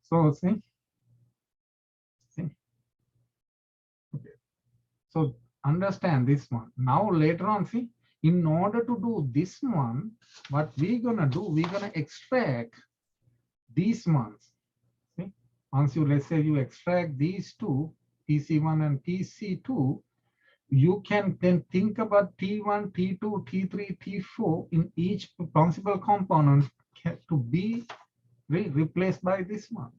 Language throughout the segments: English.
So see, okay. So understand this one. Now later on, see, in order to do this one, what we're gonna do, we're gonna extract these ones. See, once you, let's say you extract these two, PC1 and PC2, you can then think about T1, T2, T3, T4 in each principal component to be replaced by this one.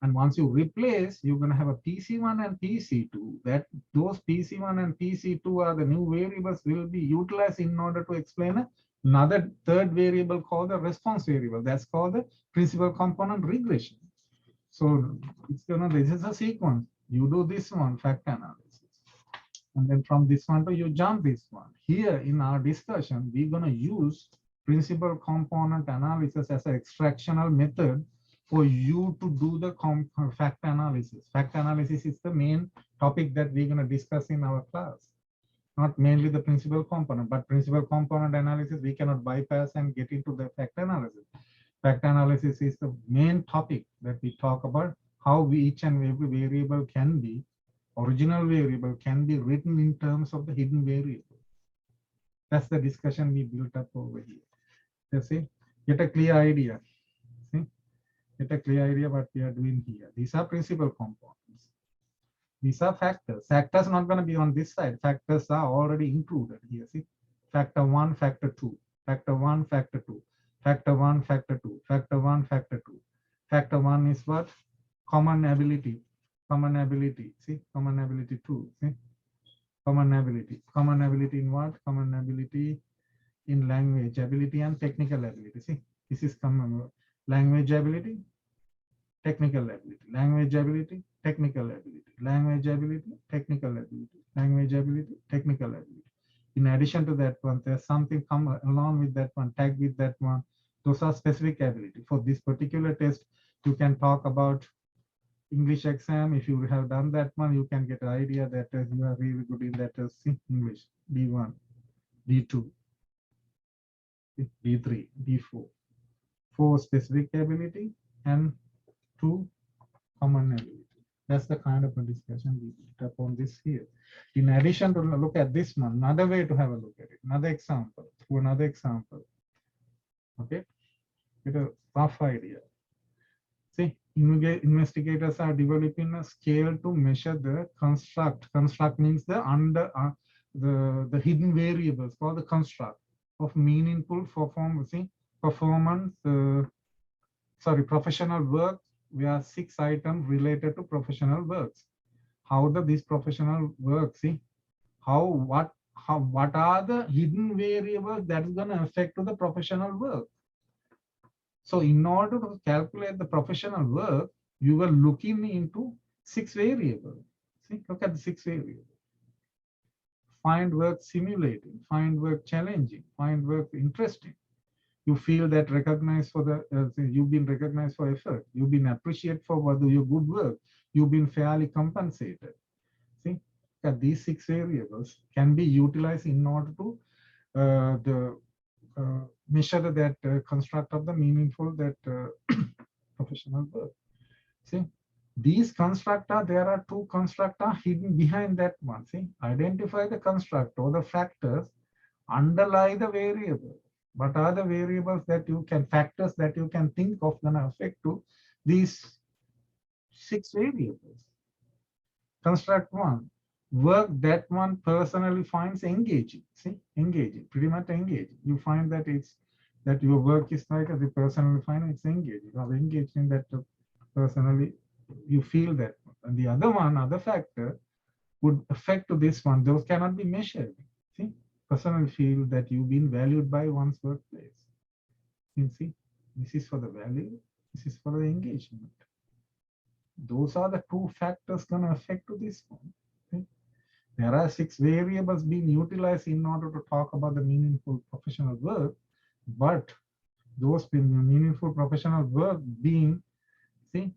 And once you replace, you're going to have a PC1 and PC2. That those PC1 and PC2 are the new variables will be utilized in order to explain another third variable called the response variable. That's called the principal component regression. So it's gonna, this is a sequence. You do this one, factor analysis. And then from this one to you jump this one. Here in our discussion, we're gonna use principal component analysis as an extractional method for you to do the factor analysis. Factor analysis is the main topic that we're gonna discuss in our class. Not mainly the principal component, but principal component analysis, we cannot bypass and get into the factor analysis. Factor analysis is the main topic that we talk about, how each and every variable can be, original variable can be written in terms of the hidden variable. That's the discussion we built up over here. You see, get a clear idea. See, get a clear idea what we are doing here. These are principal components. These are factors. Factors not going to be on this side. Factors are already included here. See, factor 1, factor 2, factor 1, factor 2. Factor 1, factor 2, factor 1, factor 2. Factor 1 is what? Common ability. Common ability. See, common ability 2. See, common ability. Common ability in what? Common ability in language ability and technical ability. See, this is common language ability, technical ability, language ability, technical ability, language ability, technical ability, language ability, technical ability. In addition to that one, there's something come along with that one, tag with that one. Those are specific ability. For this particular test, you can talk about English exam. If you have done that one, you can get an idea that you are really good in that English, D1, D2, D3, D4. 4 specific ability and 2 common ability. That's the kind of a discussion we built up on this here. In addition to look at this one, another way to have a look at it, another example, through another example. Okay, get a rough idea. See, investigators are developing a scale to measure the construct. Construct means the the hidden variables for the construct of meaningful performance. Professional work. We have 6 items related to professional works. How this professional work? See, what are the hidden variables that is going to affect to the professional work? So in order to calculate the professional work, you were looking into 6 variables. See, look at the 6 variables. Find work simulating, find work challenging, find work interesting. You feel that recognized for the, you've been recognized for effort. You've been appreciated for your good work. You've been fairly compensated. See, that these 6 variables can be utilized in order to measure that construct of the meaningful that professional work. See, these construct there are 2 construct hidden behind that one. See, identify the construct or the factors underlie the variable. What are the variables that you can, factors that you can think of gonna affect to these 6 variables? Construct 1, work that one personally finds engaging. See, engaging, pretty much engaging. You find that it's that your work is like as you personally find it's engaging. You are engaged in that personally, you feel that. And the other one, other factor would affect to this one. Those cannot be measured. See, personally feel that you've been valued by one's workplace. You see, this is for the value. This is for the engagement. Those are the 2 factors going to affect to this one. Okay? There are 6 variables being utilized in order to talk about the meaningful professional work, but those meaningful professional work being, see,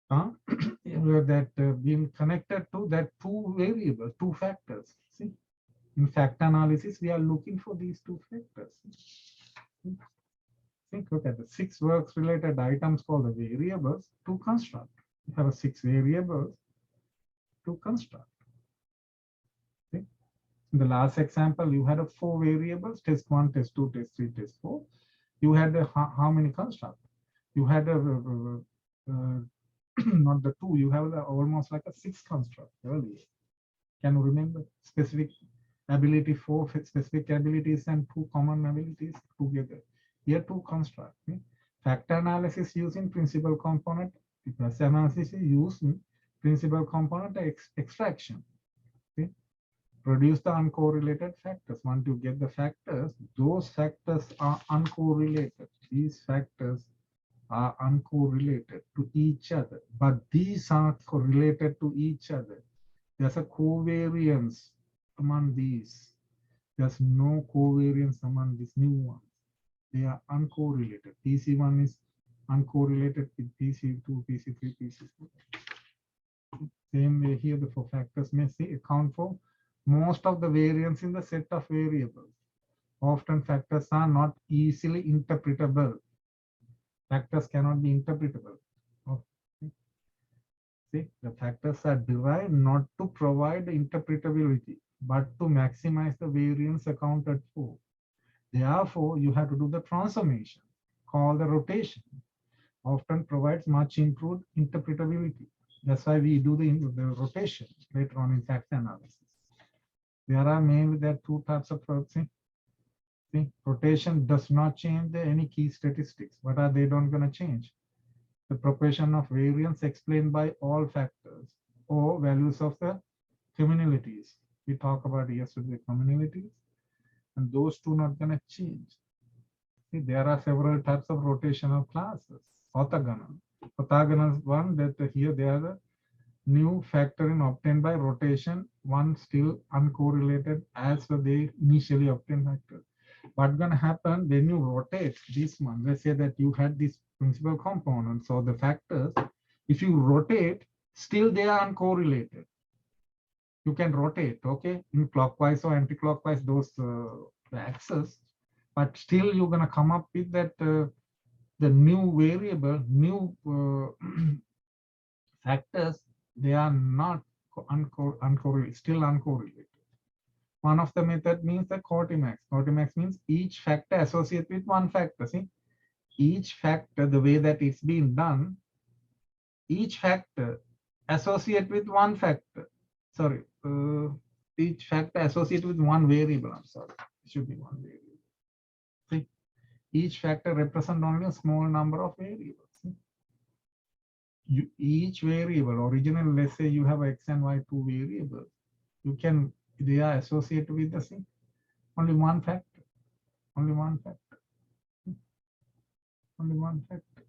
that being connected to that 2 variables, 2 factors. See, in fact analysis, we are looking for these 2 factors. See, Think, look at the 6 works related items called the variables to construct. You have a 6 variables to construct. Okay. In the last example, you had a 4 variables, test 1, test 2, test 3, test 4. You had a, how many construct? You had a not the 2, you have almost like a 6 construct earlier. Can you remember specific ability, 4 specific abilities and 2 common abilities together? Here 2 construct. Okay? Factor analysis using principal component, plus analysis is using principal component extraction. Okay? Produce the uncorrelated factors. Once you get the factors, those factors are uncorrelated. These factors are uncorrelated to each other, but these are correlated to each other. There's a covariance among these. There's no covariance among these new ones. They are uncorrelated. PC1 is uncorrelated with PC2, PC3, PC4. Same way here, the 4 factors may account for most of the variance in the set of variables. Often factors are not easily interpretable. Factors cannot be interpretable. Okay. See, the factors are derived not to provide interpretability, but to maximize the variance accounted for. Therefore, you have to do the transformation, called the rotation. Often provides much improved interpretability. That's why we do the rotation later on in factor analysis. There are mainly there 2 types of processing. See, rotation does not change any key statistics. What are they not going to change? The proportion of variance explained by all factors or values of the communalities. We talked about yesterday communalities, and those 2 not going to change. See, there are several types of rotational classes. Orthogonal. Orthogonal is one that here they are the new factor in obtained by rotation, one still uncorrelated as they initially obtained factor. What's going to happen when you rotate this one? Let's say that you had this principal component, so the factors, if you rotate, still they are uncorrelated. You can rotate, okay, in clockwise or anti-clockwise, those axes, but still you're going to come up with that the new variable, new factors, they are not uncorrelated, still uncorrelated. One of the method means the Cortimax. Cortimax means each factor associated with one factor. See, each factor, the way that it's being done, each factor associated with one factor. Sorry, each factor associated with one variable. I'm sorry, it should be one variable. See, each factor represents only a small number of variables. Each variable, original, let's say you have X and Y 2 variables, you can, they are associated with the same, only one factor, only one factor, only one factor.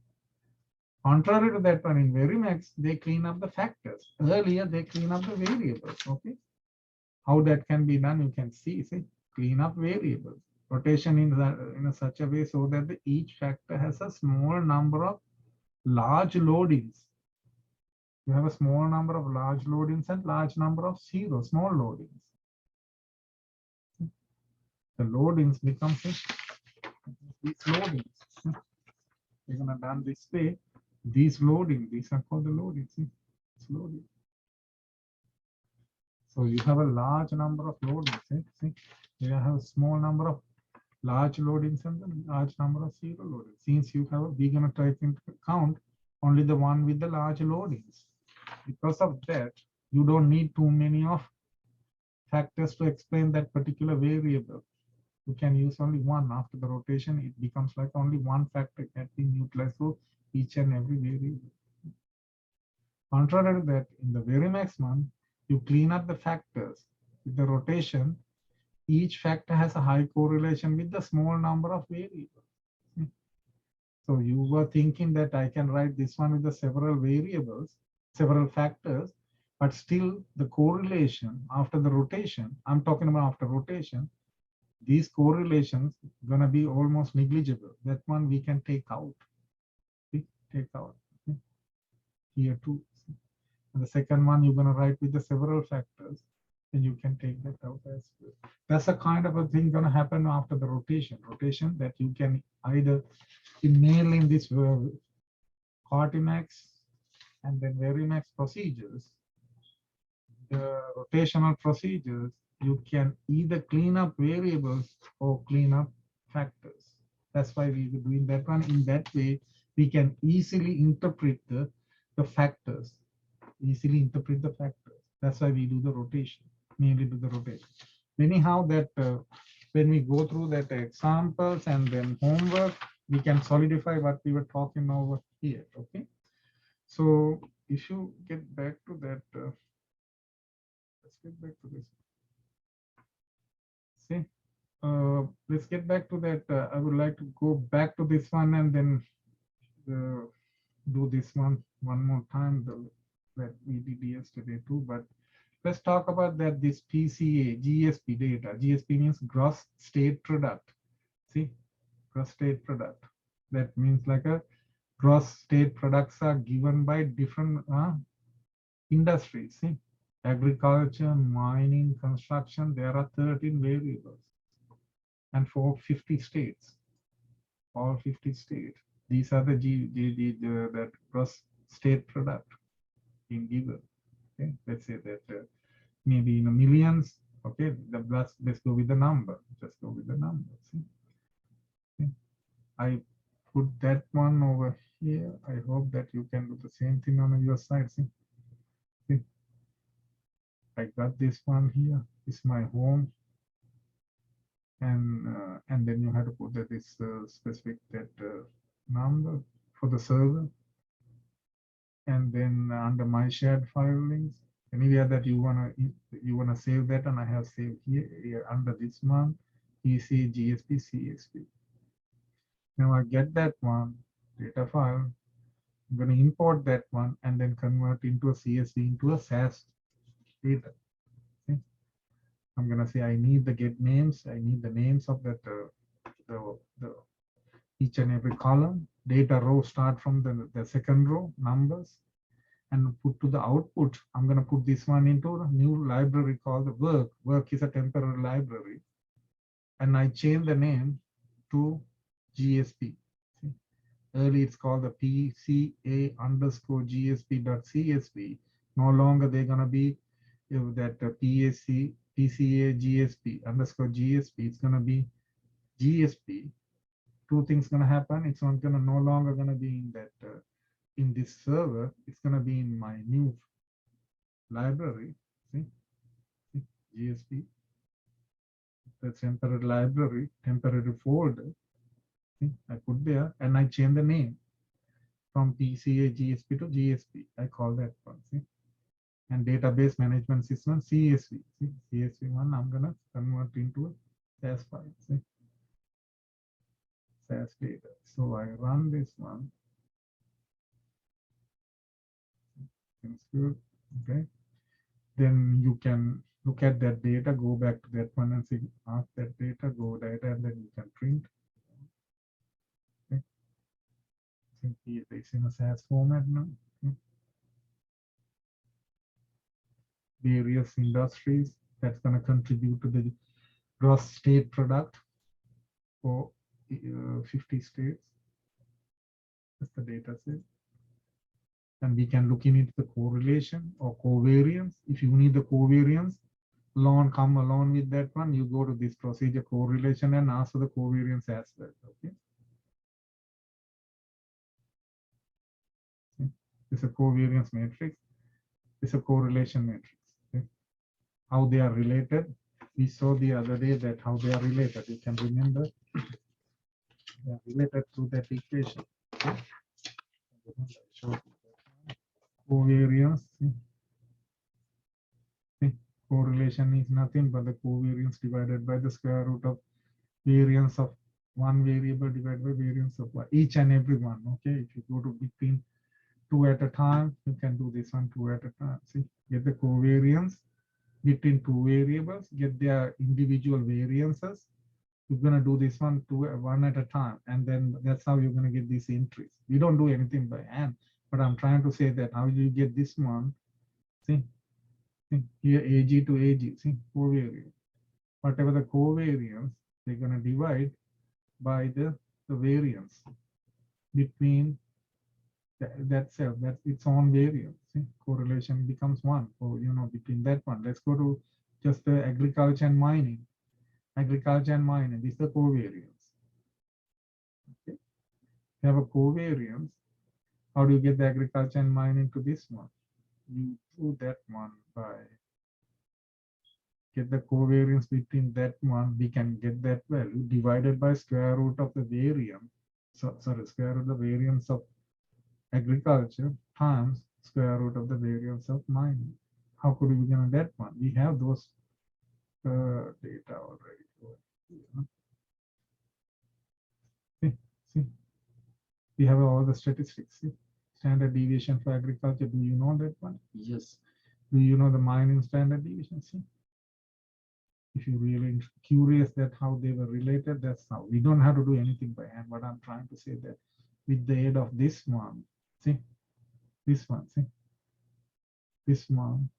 Contrary to that one, in Verimax, they clean up the factors. Earlier, they clean up the variables, okay? How that can be done, you can see, clean up variables. Rotation in such a way so that each factor has a small number of large loadings. You have a small number of large loadings and large number of small loadings. The loadings become these loadings. We're gonna done this way. These loading, these are called the loadings. It's loading. So you have a large number of loadings. See, you have a small number of large loadings and a large number of zero loadings. Since you have, we're gonna try to count only the one with the large loadings. Because of that, you don't need too many of factors to explain that particular variable. You can use only one. After the rotation, it becomes like only one factor that being utilized for each and every variable. Contrary to that, in the Verimax one, you clean up the factors. With the rotation, each factor has a high correlation with the small number of variables. So you were thinking that I can write this one with the several variables, several factors, but still the correlation after the rotation, I'm talking about after rotation, these correlations gonna be almost negligible. That one we can take out. Take out. Here too. And the second one you're gonna write with the several factors. And you can take that out as well. That's a kind of a thing gonna happen after the rotation. Rotation that you can either nail in this Artimax and then Verimax procedures, the rotational procedures, you can either clean up variables or clean up factors. That's why we were doing that one. In that way, we can easily interpret the factors, easily interpret the factors. That's why we do the rotation, mainly do the rotation. Anyhow, that when we go through that examples and then homework, we can solidify what we were talking over here, okay? So if you get back to that, let's get back to this. See, let's get back to that. I would like to go back to this one and then do this one more time that we did yesterday too. But let's talk about that this PCA GSP data. GSP means gross state product. See, gross state product. That means like a gross state products are given by different industries. See, agriculture, mining, construction, there are 13 variables. And for 50 states, all 50 states, these are the that gross state product being given. Okay, let's say that maybe in millions. Okay, let's go with the number. Just go with the number. See? Okay. I put that one over here. I hope that you can do the same thing on your side. See? Okay. I got this one here. It's my home. And then you have to put that this specific that number for the server, and then under my shared file links, anywhere that you wanna save that, and I have saved here under this one, PC GSP CSV. Now I get that one data file. I'm going to import that one and then convert into a CSV into a SAS data. Okay. I'm going to say I need the get names. I need the names of that the each and every column. Data row start from the second row numbers and put to the output. I'm going to put this one into a new library called the work. Work is a temporary library. And I change the name to GSP. See? Early it's called the PCA underscore GSP.CSV. No longer they're going to be that PCA GSP underscore GSP. It's going to be GSP. Two things going to happen. It's not going to no longer going to be in that in this server. It's going to be in my new library. See? GSP. The temporary library, temporary folder. See? I put there and I change the name from PCA GSP to GSP. I call that one. See? And database management system CSV. See? CSV one I'm gonna convert into a SAS file. See? SAS data. So I run this one. It's good. Okay. Then you can look at that data, go back to that one and see, ask that data, go data, and then you can print. Okay. Simply it's in a SAS format now. Okay. Various industries that's going to contribute to the gross state product for 50 states. That's the data set. And we can look into the correlation or covariance. If you need the covariance, come along with that one, you go to this procedure correlation and ask for the covariance as well. Okay. It's a covariance matrix. It's a correlation matrix. Okay. How they are related. We saw the other day that how they are related. You can remember they are related to that equation. Okay. Covariance. See, correlation is nothing but the covariance divided by the square root of variance of one variable divided by variance of each and every one. Okay, if you go to between two at a time, you can do this one two at a time. See, get the covariance between two variables, get their individual variances. You're gonna do this one at a time, and then that's how you're gonna get these entries. We don't do anything by hand, but I'm trying to say that how you get this one. See, See, here AG to AG, see, covariance. Whatever the covariance, they're going to divide by the variance between that cell, that's its own variance. See, correlation becomes one, or between that one. Let's go to just the agriculture and mining. Agriculture and mining, this is the covariance. Okay. You have a covariance. How do you get the agriculture and mining to this one? You do that one by get the covariance between that one. We can get that value divided by square root of the variance. So sorry, square root of the variance of agriculture times square root of the variance of mining. How could we get that one? We have those data already. See, see, we have all the statistics. See? Standard deviation for agriculture. Do you know that one? Yes. Do you know the mining standard deviation? See? If you're really curious that how they were related, that's how. We don't have to do anything by hand, but I'm trying to say that with the aid of this one, see, this one, see, this one,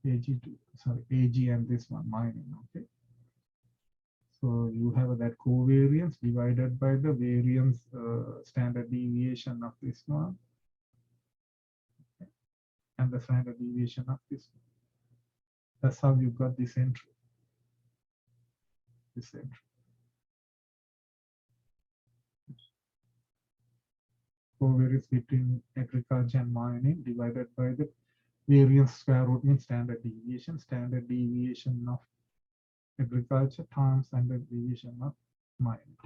AG2, sorry, AG and this one, mining, okay. So you have that covariance divided by the variance standard deviation of this one, okay, and the standard deviation of this one. That's how you got this entry. This entry. Covariance between agriculture and mining divided by the variance square root means standard deviation of agriculture times standard deviation of mining.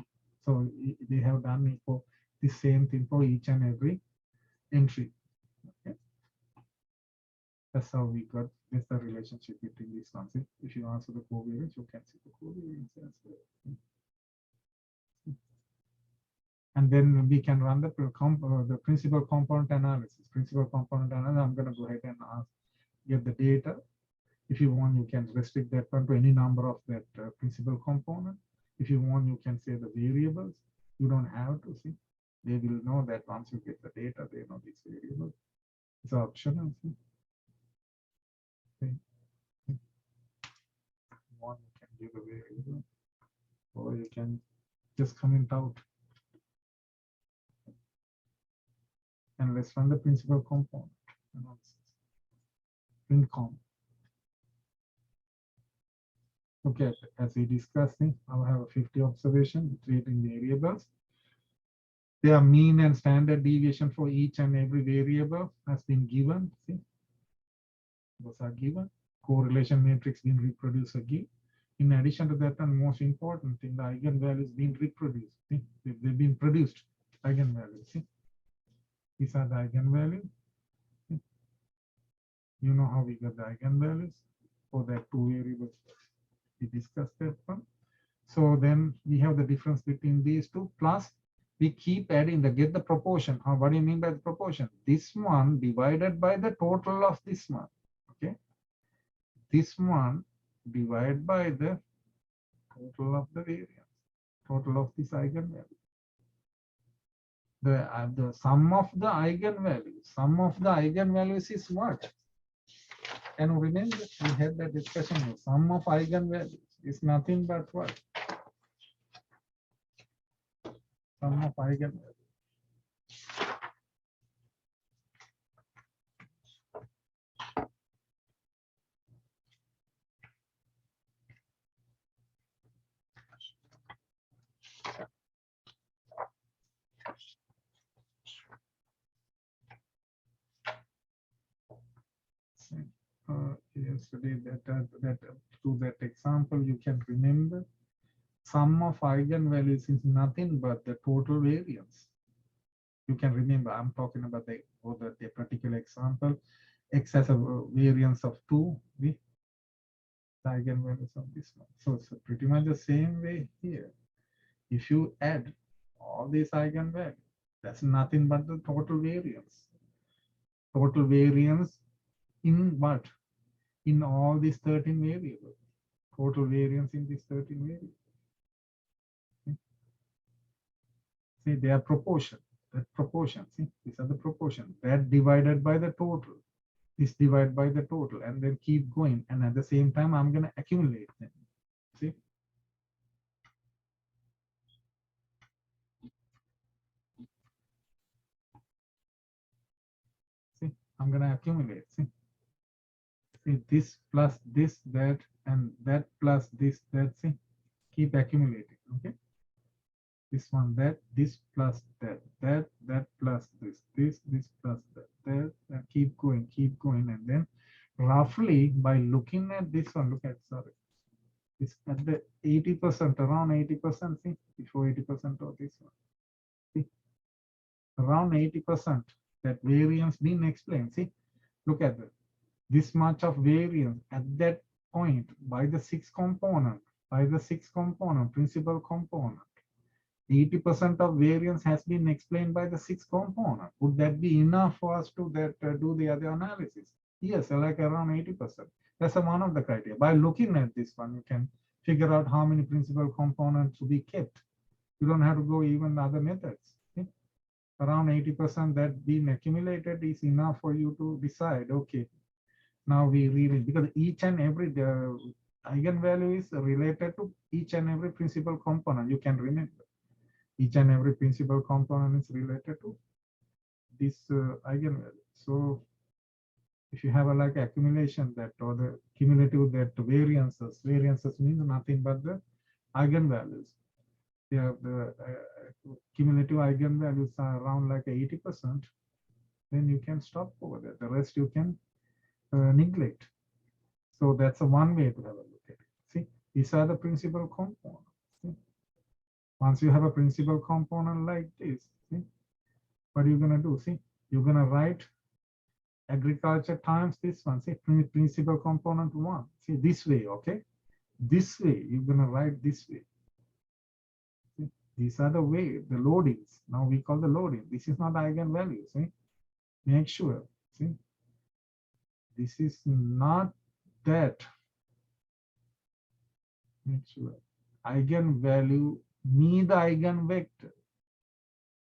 So they have done it for the same thing for each and every entry. Okay. That's how we got this the relationship between these ones. If you answer the covariance, you can see the covariance as well. And then we can run the principal component analysis. Principal component analysis, I'm going to go ahead and get the data. If you want, you can restrict that one to any number of that principal component. If you want, you can say the variables. You don't have to see. They will know that once you get the data, they know these variables. It's optional. See. Okay. One, you can give a variable, or you can just comment out. And let's run the principal component analysis. PrintCom. Okay, as we discussed, I will have a 50 observation, creating variables. Their mean and standard deviation for each and every variable has been given. See, those are given. Correlation matrix being reproduced again. In addition to that, and most important thing, the eigenvalues being reproduced. See, they've been produced. Eigenvalues. See, these are the eigenvalues. See? You know how we get the eigenvalues for that two variables. We discussed that one. So then we have the difference between these two, plus we keep adding the get the proportion. What do you mean by the proportion? This one divided by the total of this one. Okay. This one divided by the total of the variance, total of this eigenvalue. The sum of the eigenvalues is what? And remember, we had that discussion. Sum of eigenvalues is nothing but what? Sum of eigenvalues. Yesterday to that example, you can remember sum of eigenvalues is nothing but the total variance. You can remember, I'm talking about the particular example. X has a variance of 2 with the eigenvalues of this one. So it's pretty much the same way here. If you add all these eigenvalues, that's nothing but the total variance. Total variance in what? In all these 13 variables. Total variance in these 13 variables. See, they are proportion. that proportion. See, these are the proportion that divided by the total. This divided by the total, and then keep going. And at the same time, I'm going to accumulate them. See, I'm going to accumulate. See, this plus this, that, and that plus this, that. See, keep accumulating. Okay. This one, that, this plus that, that plus this plus that, keep going, and then roughly by looking at this one, look at, sorry, it's at the 80%, around 80%, see, before 80% of this one, see, around 80%, that variance being explained, see, look at that, this much of variance at that point by the sixth component, principal component. 80% of variance has been explained by the sixth component. Would that be enough for us to do the other analysis? Yes, like around 80%. That's one of the criteria. By looking at this one, you can figure out how many principal components to be kept. You don't have to go even other methods. Okay? Around 80% that being accumulated is enough for you to decide, okay, now we really, because each and every eigenvalue is related to each and every principal component. You can remember. Each and every principal component is related to this eigenvalue. So if you have a like accumulation that or the cumulative that variances means nothing but the eigenvalues. They have the cumulative eigenvalues are around like 80%. Then you can stop over there. The rest you can neglect. So that's a one way to have a look at it. See, these are the principal components. See? Once you have a principal component like this, see, what are you going to do? See, you're going to write agriculture times this one. See, principal component one. See, this way, okay? This way, you're going to write this way. See, these are the way, the loadings. Now we call the loading. This is not eigenvalue. See, make sure. See, this is not that. Make sure. Eigenvalue, neither eigenvector.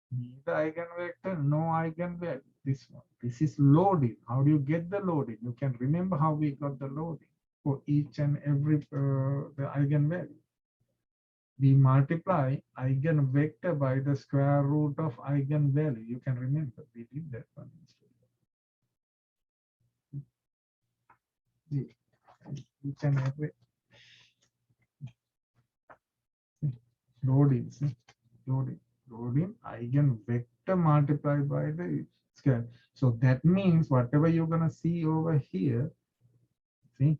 Neither eigenvector, no eigenvalue. This one. This is loading. How do you get the loading? You can remember how we got the loading for each and every the eigenvalue. We multiply eigenvector by the square root of eigenvalue. You can remember we did that one. Each and every loading, loading eigenvector multiplied by the square. So that means whatever you're gonna see over here, see,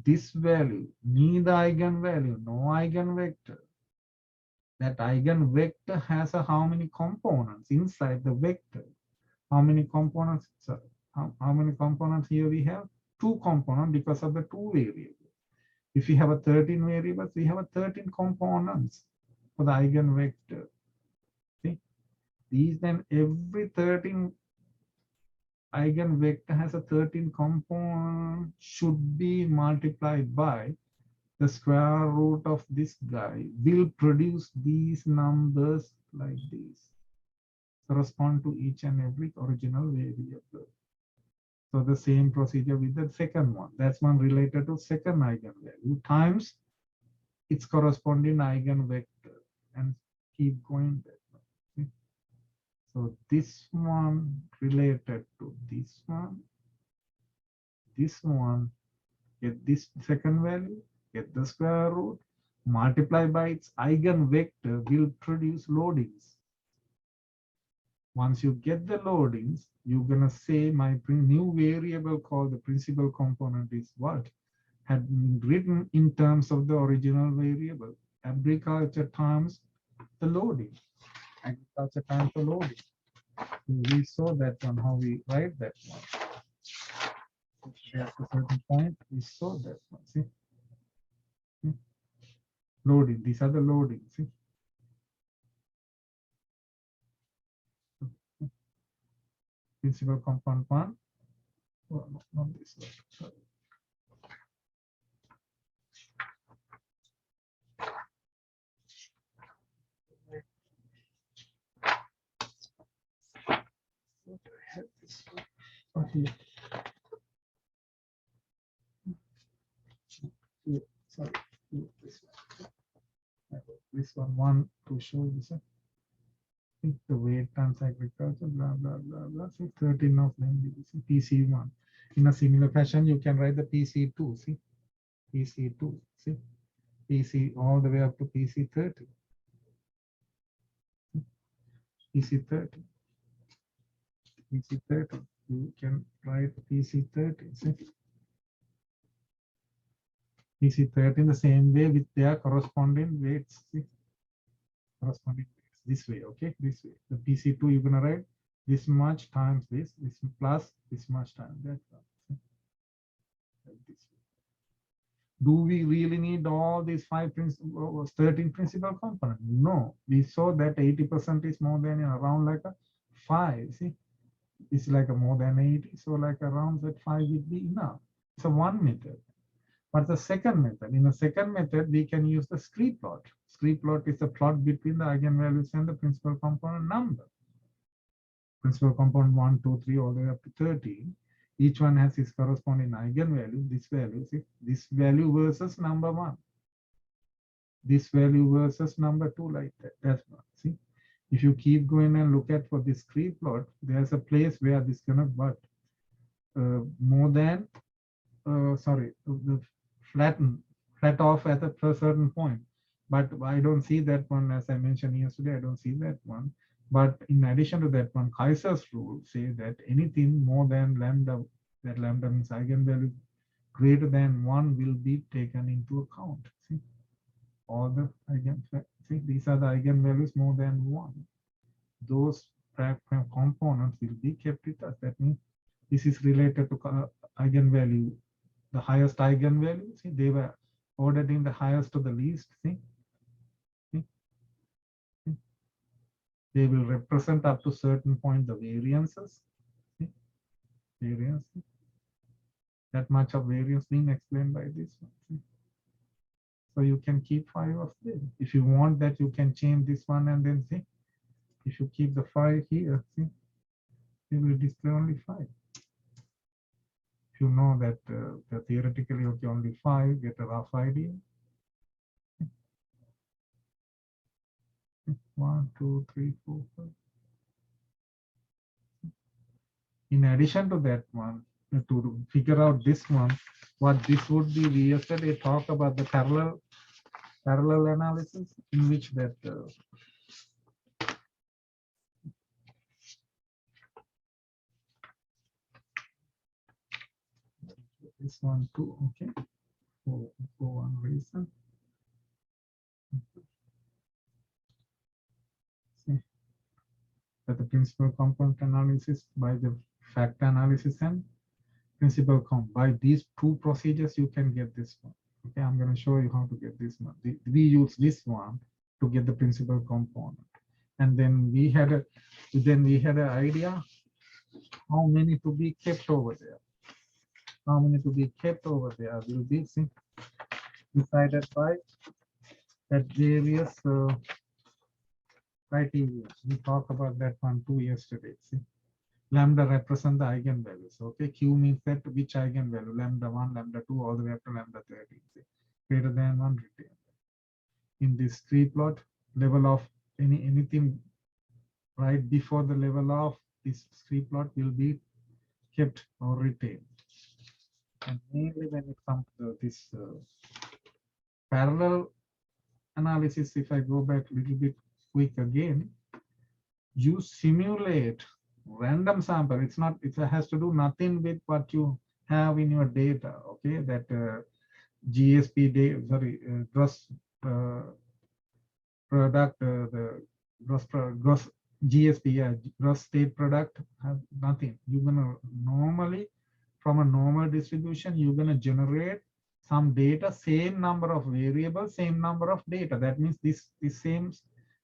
this value, neither eigenvalue, no eigenvector. That eigenvector has a how many components inside the vector? How many components? Sorry, how many components here we have? 2 components because of the 2 variables. If we have a 13 variables, we have a 13 components for the eigenvector. See, these then every 13 eigenvector has a 13 component should be multiplied by the square root of this guy will produce these numbers like this, correspond to each and every original variable. So the same procedure with the second one. That's one related to second eigenvalue times its corresponding eigenvector and keep going that way. So this one related to this one, get this second value, get the square root, multiply by its eigenvector will produce loadings. Once you get the loadings, you're gonna say my new variable called the principal component is what? Had been written in terms of the original variable. Agriculture times the loading. Agriculture times the loading. We saw that one, how we write that one. At a certain point, we saw that one. See? Loading. These are the loading. See? Principal component one. Oh, no, not this one. Sorry. here. Here, sorry, here, this one. I wrote this one to show you. Sir. Think the weight times agriculture, blah blah blah blah. See 13 of them. See PC1. In a similar fashion, you can write the PC2. See PC2. See PC all the way up to PC30. PC30. PC30. You can write PC30. See PC30 in the same way with their corresponding weights. See corresponding weights this way. Okay, this way. The PC2 you're gonna write this much times this plus this much times that. See? Like this way. Do we really need all these 13 principal components? No, we saw that 80% is more than around like a 5. See, it's like a more than 80, so like around that 5 would be enough. It's a one method. But the second method, in the second method, we can use the scree plot. Scree plot is a plot between the eigenvalues and the principal component number. Principal component 1, 2, 3, all the way up to 13. Each one has its corresponding eigenvalue. This value, see, this value versus number 1. This value versus number 2, like that. That's one. See, if you keep going and look at for this scree plot, there's a place where this cannot but more than the flat off at a certain point. But I don't see that one, as I mentioned yesterday. I don't see that one. But in addition to that one, Kaiser's rule say that anything more than lambda, that lambda means eigenvalue greater than 1 will be taken into account. See, all the see, these are the eigenvalues more than 1. Those components will be kept with us. That means this is related to eigenvalue, the highest eigenvalue. See, they were ordered in the highest to the least. See. They will represent up to certain point the variances. See? Variance. See? That much of variance being explained by this one. See? So you can keep 5 of them. If you want that, you can change this one and then see. If you keep the 5 here, see, it will display only 5. If you know that theoretically okay, only 5, get a rough idea. 1, 2, 3, 4, 5. In addition to that one, to figure out this one, what this would be, we yesterday talked about the parallel analysis, in which that this one too, okay, for one reason. See that the principal component analysis by the factor analysis and principal comp. By these two procedures, you can get this one. Okay, I'm going to show you how to get this one. We use this one to get the principal component, and then we had an idea how many to be kept over there. How many to be kept over there will be decided by that various criteria. We talked about that one too yesterday. See, lambda represent the eigenvalues. Okay, Q means that which eigenvalue, lambda 1, lambda 2, all the way up to lambda 13. See, greater than 1 retained. In this scree plot, level of anything right before the level of this scree plot will be kept or retained. And mainly when it comes to this parallel analysis, if I go back a little bit quick again, you simulate random sample. It's not, it has to do nothing with what you have in your data. Okay, that GSP data, sorry, gross product, the gross GSP, yeah, gross state product, have nothing. You're gonna normally, from a normal distribution, you're gonna generate some data, same number of variables, same number of data. That means this same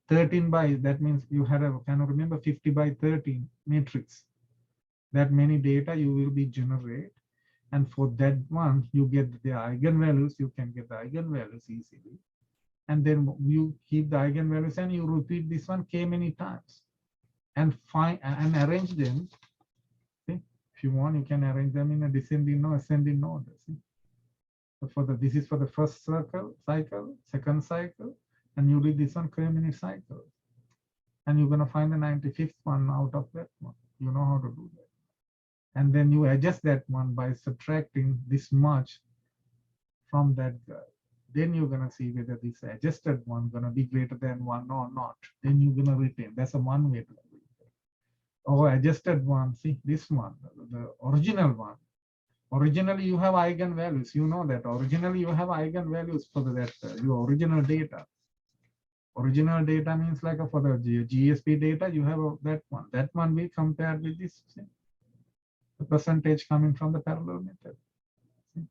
13 by, that means you had a, can you remember 50 by 13 matrix. That many data you will be generate. And for that one, you get the eigenvalues, you can get the eigenvalues easily. And then you keep the eigenvalues and you repeat this one k many times and find and arrange them. See? If you want, you can arrange them in a descending or ascending order. See? So for this is for the first cycle, second cycle, and you read this one per-minute cycle. And you're going to find the 95th one out of that one. You know how to do that. And then you adjust that one by subtracting this much from that guy. Then you're going to see whether this adjusted one going to be greater than 1 or not. Then you're going to retain. That's a one way to do it. Or adjusted one, see this one, the original one. Originally, you have eigenvalues. You know that. Originally, you have eigenvalues for that your original data. Original data means like for the GSP data, you have that one. That one we compared with this. See? The percentage coming from the parallel method. See?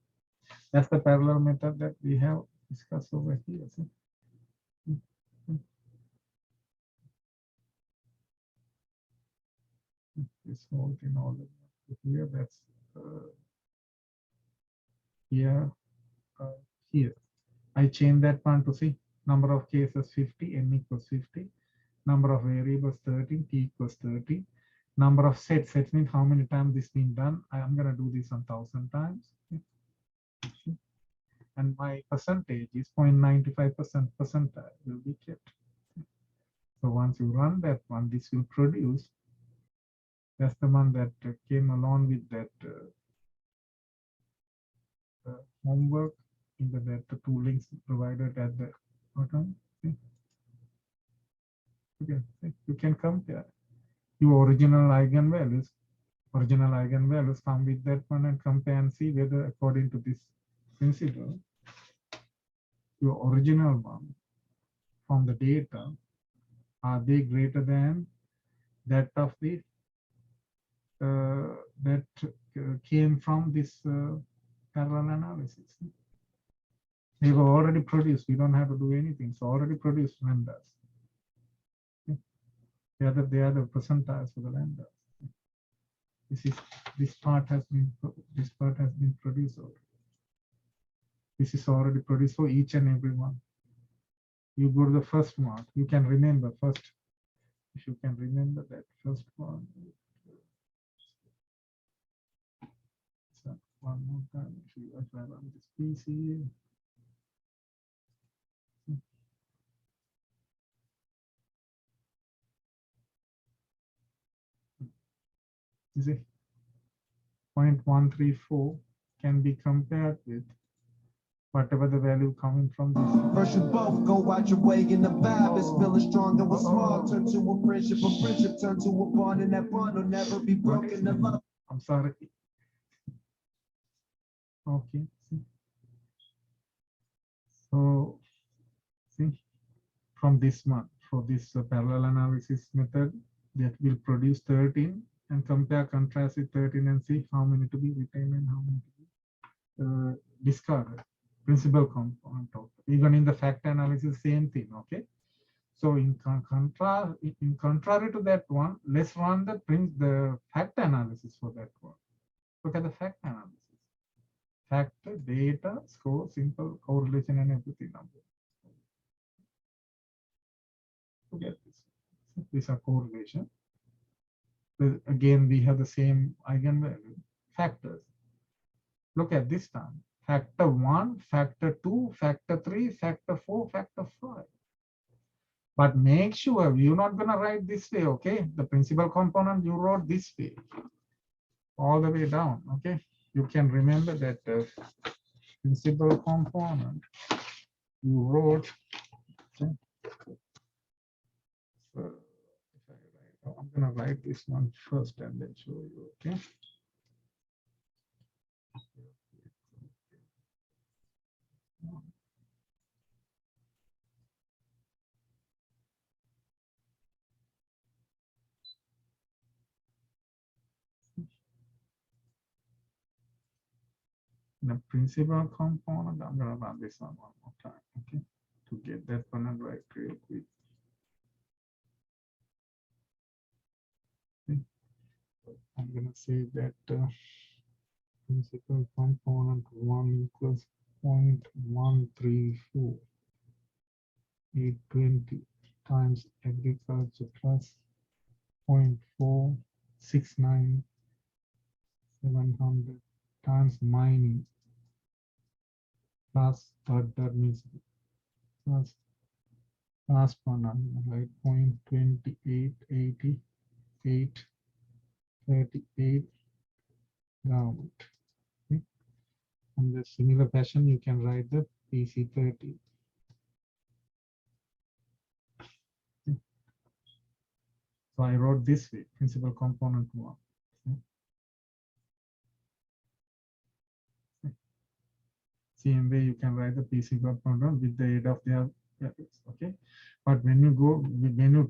That's the parallel method that we have discussed over here. See? This whole thing all here. That's here. Here. I change that one to see number of cases 50, n equals 50. Number of variables 13, t equals 30. Number of sets means how many times this been done. I am going to do this 1,000 times. And my percentage is 0.95% percentile will be kept. So once you run that one, this will produce. That's the one that came along with that homework in the two links provided at the bottom. Okay, you can compare your original eigenvalues come with that one and compare and see whether according to this principle, your original one from the data, are they greater than that of the that came from this parallel analysis. They were already produced. We don't have to do anything. So already produced lambdas. Okay. They are the percentiles for the lambdas. This part has been produced already. This is already produced for each and every one. You go to the first one. You can remember first. If you can remember that first one. So one more time. If I run this PC. You see, 0.134 can be compared with whatever the value coming from this. First you both go out your way and the vibe is feeling strong and what's small turn to a friendship turn to a bond and that bond will never be broken. I'm sorry. Okay. See. So see from this one for this parallel analysis method that will produce 13 and contrast with 13 and see how many to be retained and how many to be discarded. Principal component of even in the fact analysis, same thing. Okay. So in contrary to that one, let's run the fact analysis for that one. Look at the fact analysis. Factor, data, score, simple correlation, and everything. Look at this. These are correlation. Again, we have the same eigenvalue factors. Look at this time. Factor 1, factor 2, factor 3, factor 4, factor 5. But make sure you're not going to write this way, okay? The principal component you wrote this way, all the way down, okay? You can remember that principal component you wrote. Okay? So I'm going to write this one first and then show you, okay? The principal component, I'm going to run this one more time, okay? To get that one right real quick. Okay. I'm going to say that principal component 1 equals 0.134 820 times agriculture plus 0.469 700 times mining plus dot means plus last one, right? 0.288838 government. Okay. In the similar fashion, you can write the PC30. Okay. So I wrote this way, principal component 1. Okay. Same way you can write the PC component with the aid of their values. Okay. But when you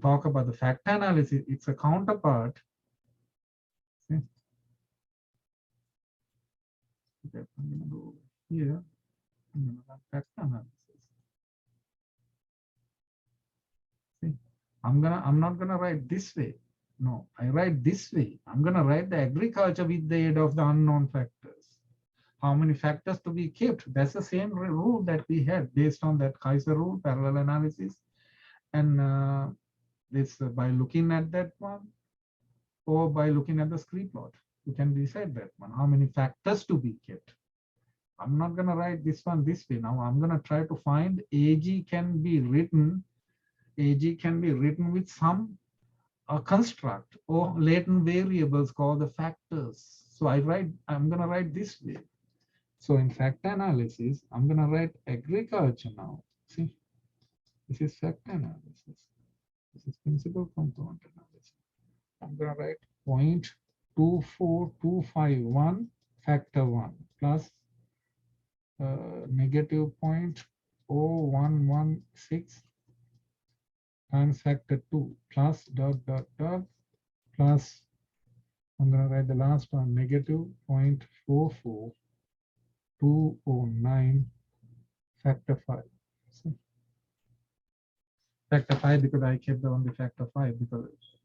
talk about the factor analysis, it's a counterpart. See? Okay, I'm gonna go over here. I'm gonna run factor analysis. See, I'm not gonna write this way. No, I write this way. I'm gonna write the agriculture with the aid of the unknown factors. How many factors to be kept? That's the same rule that we had based on that Kaiser rule, parallel analysis. And this by looking at that one or by looking at the scree plot, you can decide that one, how many factors to be kept. I'm not going to write this one this way. Now I'm going to try to find AG can be written with some construct or latent variables called the factors. So I'm going to write this way. So in factor analysis, I'm going to write agriculture now. See, this is factor analysis. This is principal component analysis. I'm going to write 0.24251 factor 1 plus negative 0.0116 times factor 2 plus dot plus I'm going to write the last one, negative 0.44209 factor 5. See? Factor 5 because I kept the only factor 5 because is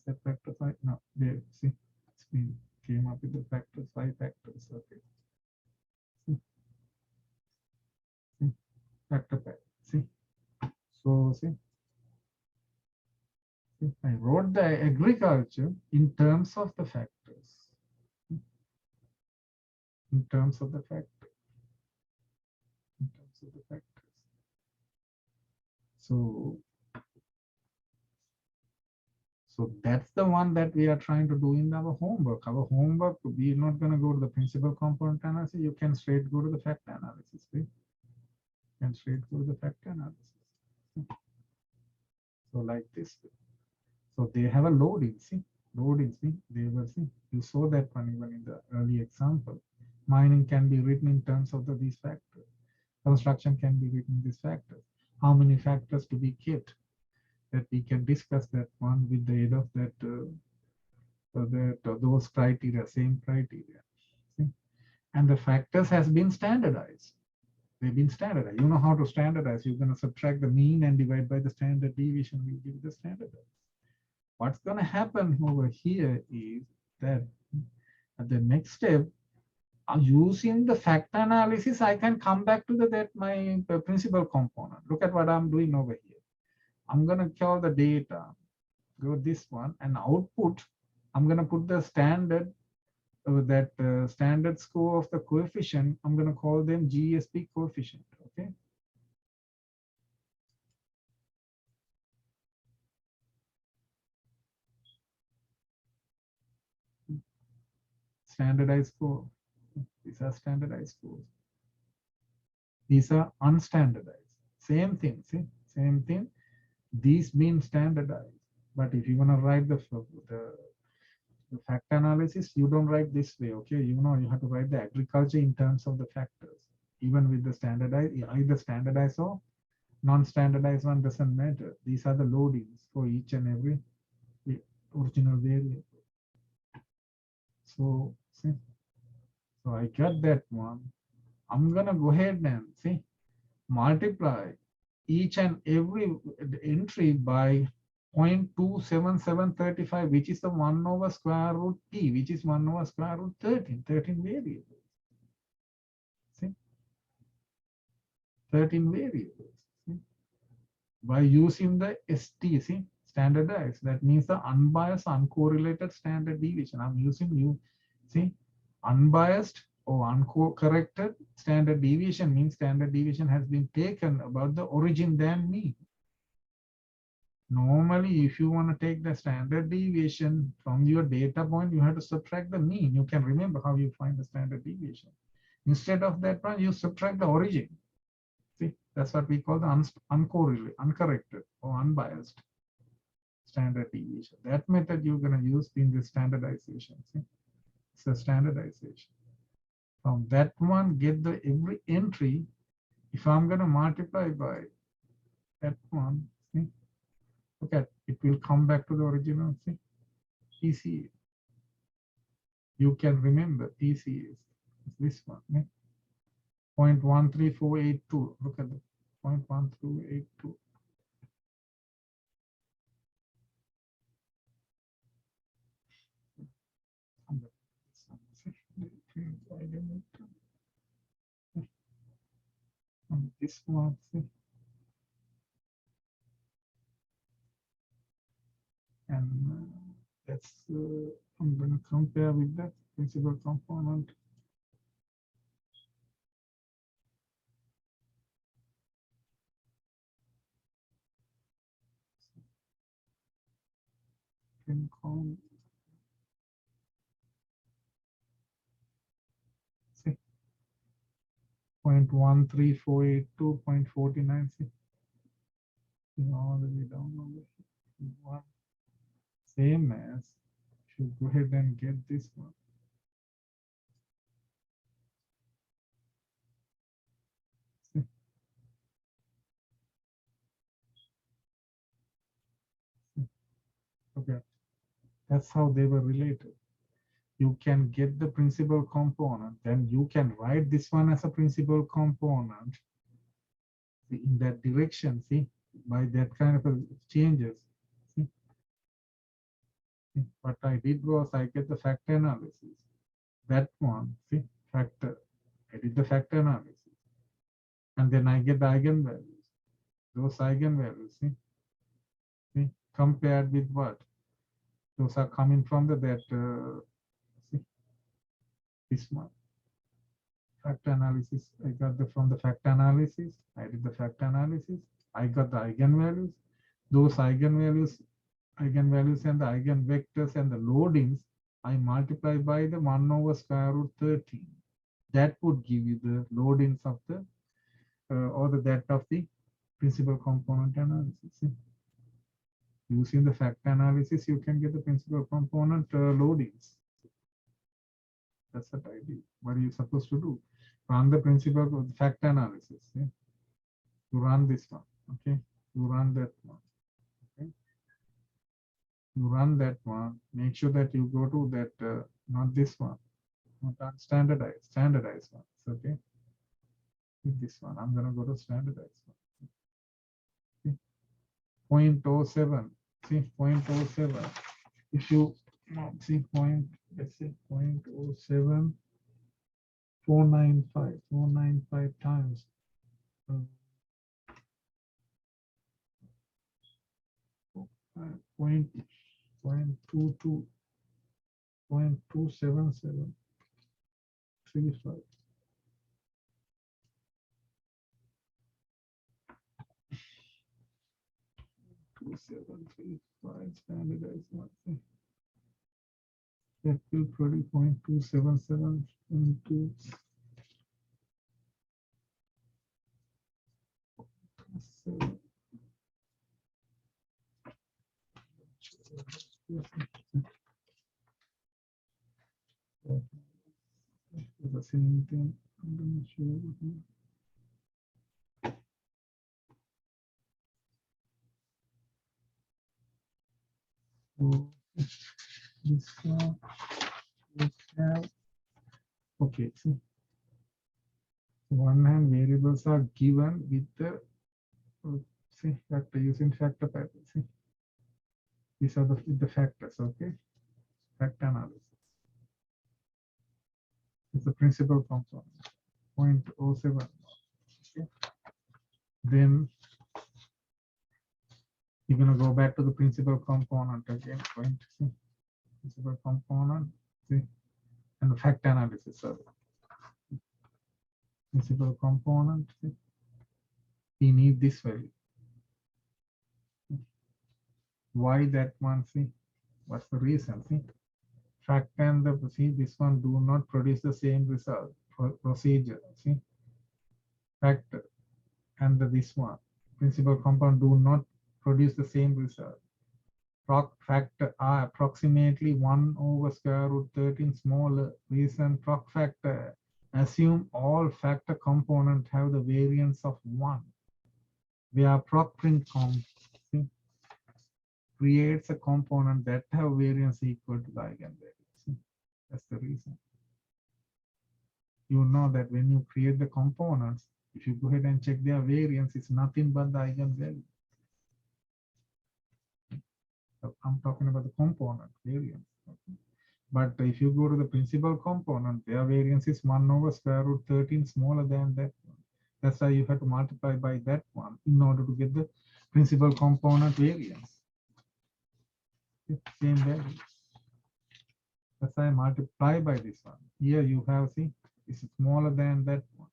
that factor 5? No, there, see, it's been came up with the factors, 5 factors. Okay. See? Factor 5. See? So see? I wrote the agriculture in terms of the factors. In terms of the factors. In terms of the factors. So that's the one that we are trying to do in our homework. Our homework, we're not going to go to the principal component analysis. You can straight go to the factor analysis. Right? You can straight go to the factor analysis. So like this. So they have a loading. See, loading. See, they were see. You saw that one even in the early example. Mining can be written in terms of these factors. Construction can be written in these factors. How many factors to be kept? That we can discuss that one with the aid of that those criteria, same criteria. See? And the factors has been standardized. They've been standardized. You know how to standardize. You're going to subtract the mean and divide by the standard deviation. We give the standardized. What's going to happen over here is that at the next step, using the factor analysis, I can come back to my principal component. Look at what I'm doing over here. I'm going to call the data, go this one, and output. I'm going to put the standard, standard score of the coefficient. I'm going to call them GSP coefficient. Okay. Standardized score. These are standardized scores. These are unstandardized. Same thing. See, same thing. These being standardized. But if you want to write the factor analysis, you don't write this way. Okay, you know you have to write the agriculture in terms of the factors. Even with the standardized, either standardized or non-standardized one doesn't matter. These are the loadings for each and every original variable. So see, so I got that one. I'm gonna go ahead and see multiply each and every entry by 0.27735, which is the 1 over square root t, which is 1 over square root 13 variables. See? 13 variables. See? By using the ST, see, standardized, that means the unbiased, uncorrelated standard deviation. I'm using see, Unbiased or uncorrected standard deviation means standard deviation has been taken about the origin than mean. Normally, if you want to take the standard deviation from your data point, you have to subtract the mean. You can remember how you find the standard deviation. Instead of that one, you subtract the origin. See, that's what we call the uncorrelated, uncorrected, or unbiased standard deviation. That method you're going to use in the standardization. See, it's a standardization. From that one, get the every entry. If I'm going to multiply by that one, see, look at it will come back to the original. See, TC. You can remember TC is this one. See? 0.13482. Look at the 0.13282. This one, see. And that's I'm going to compare with that principal component. Can call, see, 0.13482.49. See, all the way down on the one. Same as, should go ahead and get this one. See? Okay, that's how they were related. You can get the principal component, then you can write this one as a principal component in that direction. See, by that kind of changes. See? What I did was I get the factor analysis. That one, see, factor. I did the factor analysis. And then I get the eigenvalues. Those eigenvalues, see, compared with what? Those are coming from the see, this one. Factor analysis. I got the from the factor analysis. I did the factor analysis. I got the eigenvalues. Those eigenvalues and the eigenvectors and the loadings, I multiply by the 1 over square root 13. That would give you the loadings of the or the that of the principal component analysis. See? Using the factor analysis, you can get the principal component loadings. That's what I did. What are you supposed to do? Run the principal factor analysis. See? You run this one. Okay. You run that one. Okay. You run that one. Make sure that you go to that, not this one, not standardized one. Okay. With this one, I'm going to go to standardized one. Okay. 0.07. See, 0.07. If you see let's say 0.07, 495 times. 0.22, 0.27735. Standardized one. That will produce 0.277 into 7. The same thing. I'm going to show you. So this one we have, okay, see, one hand variables are given with the see factor using factor pattern. See, these are the factors. Okay, factor analysis. It's the principal component 0.07. Okay. Then you're going to go back to the principal component again. Principal component, see, and fact analysis. Sorry. Principal component. See, we need this value. Why that one? See, what's the reason? See, fact and the see this one do not produce the same result. Procedure. See, fact and this one principal component do not produce the same result. Proc factor are approximately 1 over square root 13 smaller. Reason proc factor assume all factor components have the variance of 1. Where proc print creates a component that have variance equal to the eigenvalue. That's the reason. You know that when you create the components, if you go ahead and check their variance, it's nothing but the eigenvalue. So I'm talking about the component variance. Okay. But if you go to the principal component, their variance is 1 over square root 13 smaller than that one. That's why you have to multiply by that one in order to get the principal component variance. Same value. That's why I multiply by this one. Here you have, see, it's smaller than that one.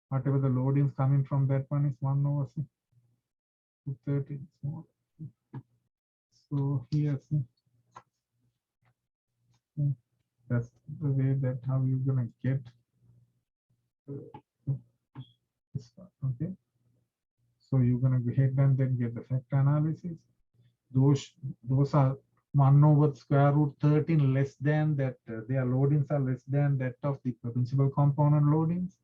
Whatever the loadings coming from that one is 1 over, see, 13 smaller. So here, see, that's the way that how you're gonna get this one. Okay. So you're gonna go ahead and then get the fact analysis. Those are 1 over square root 13 less than that. Their loadings are less than that of the principal component loadings.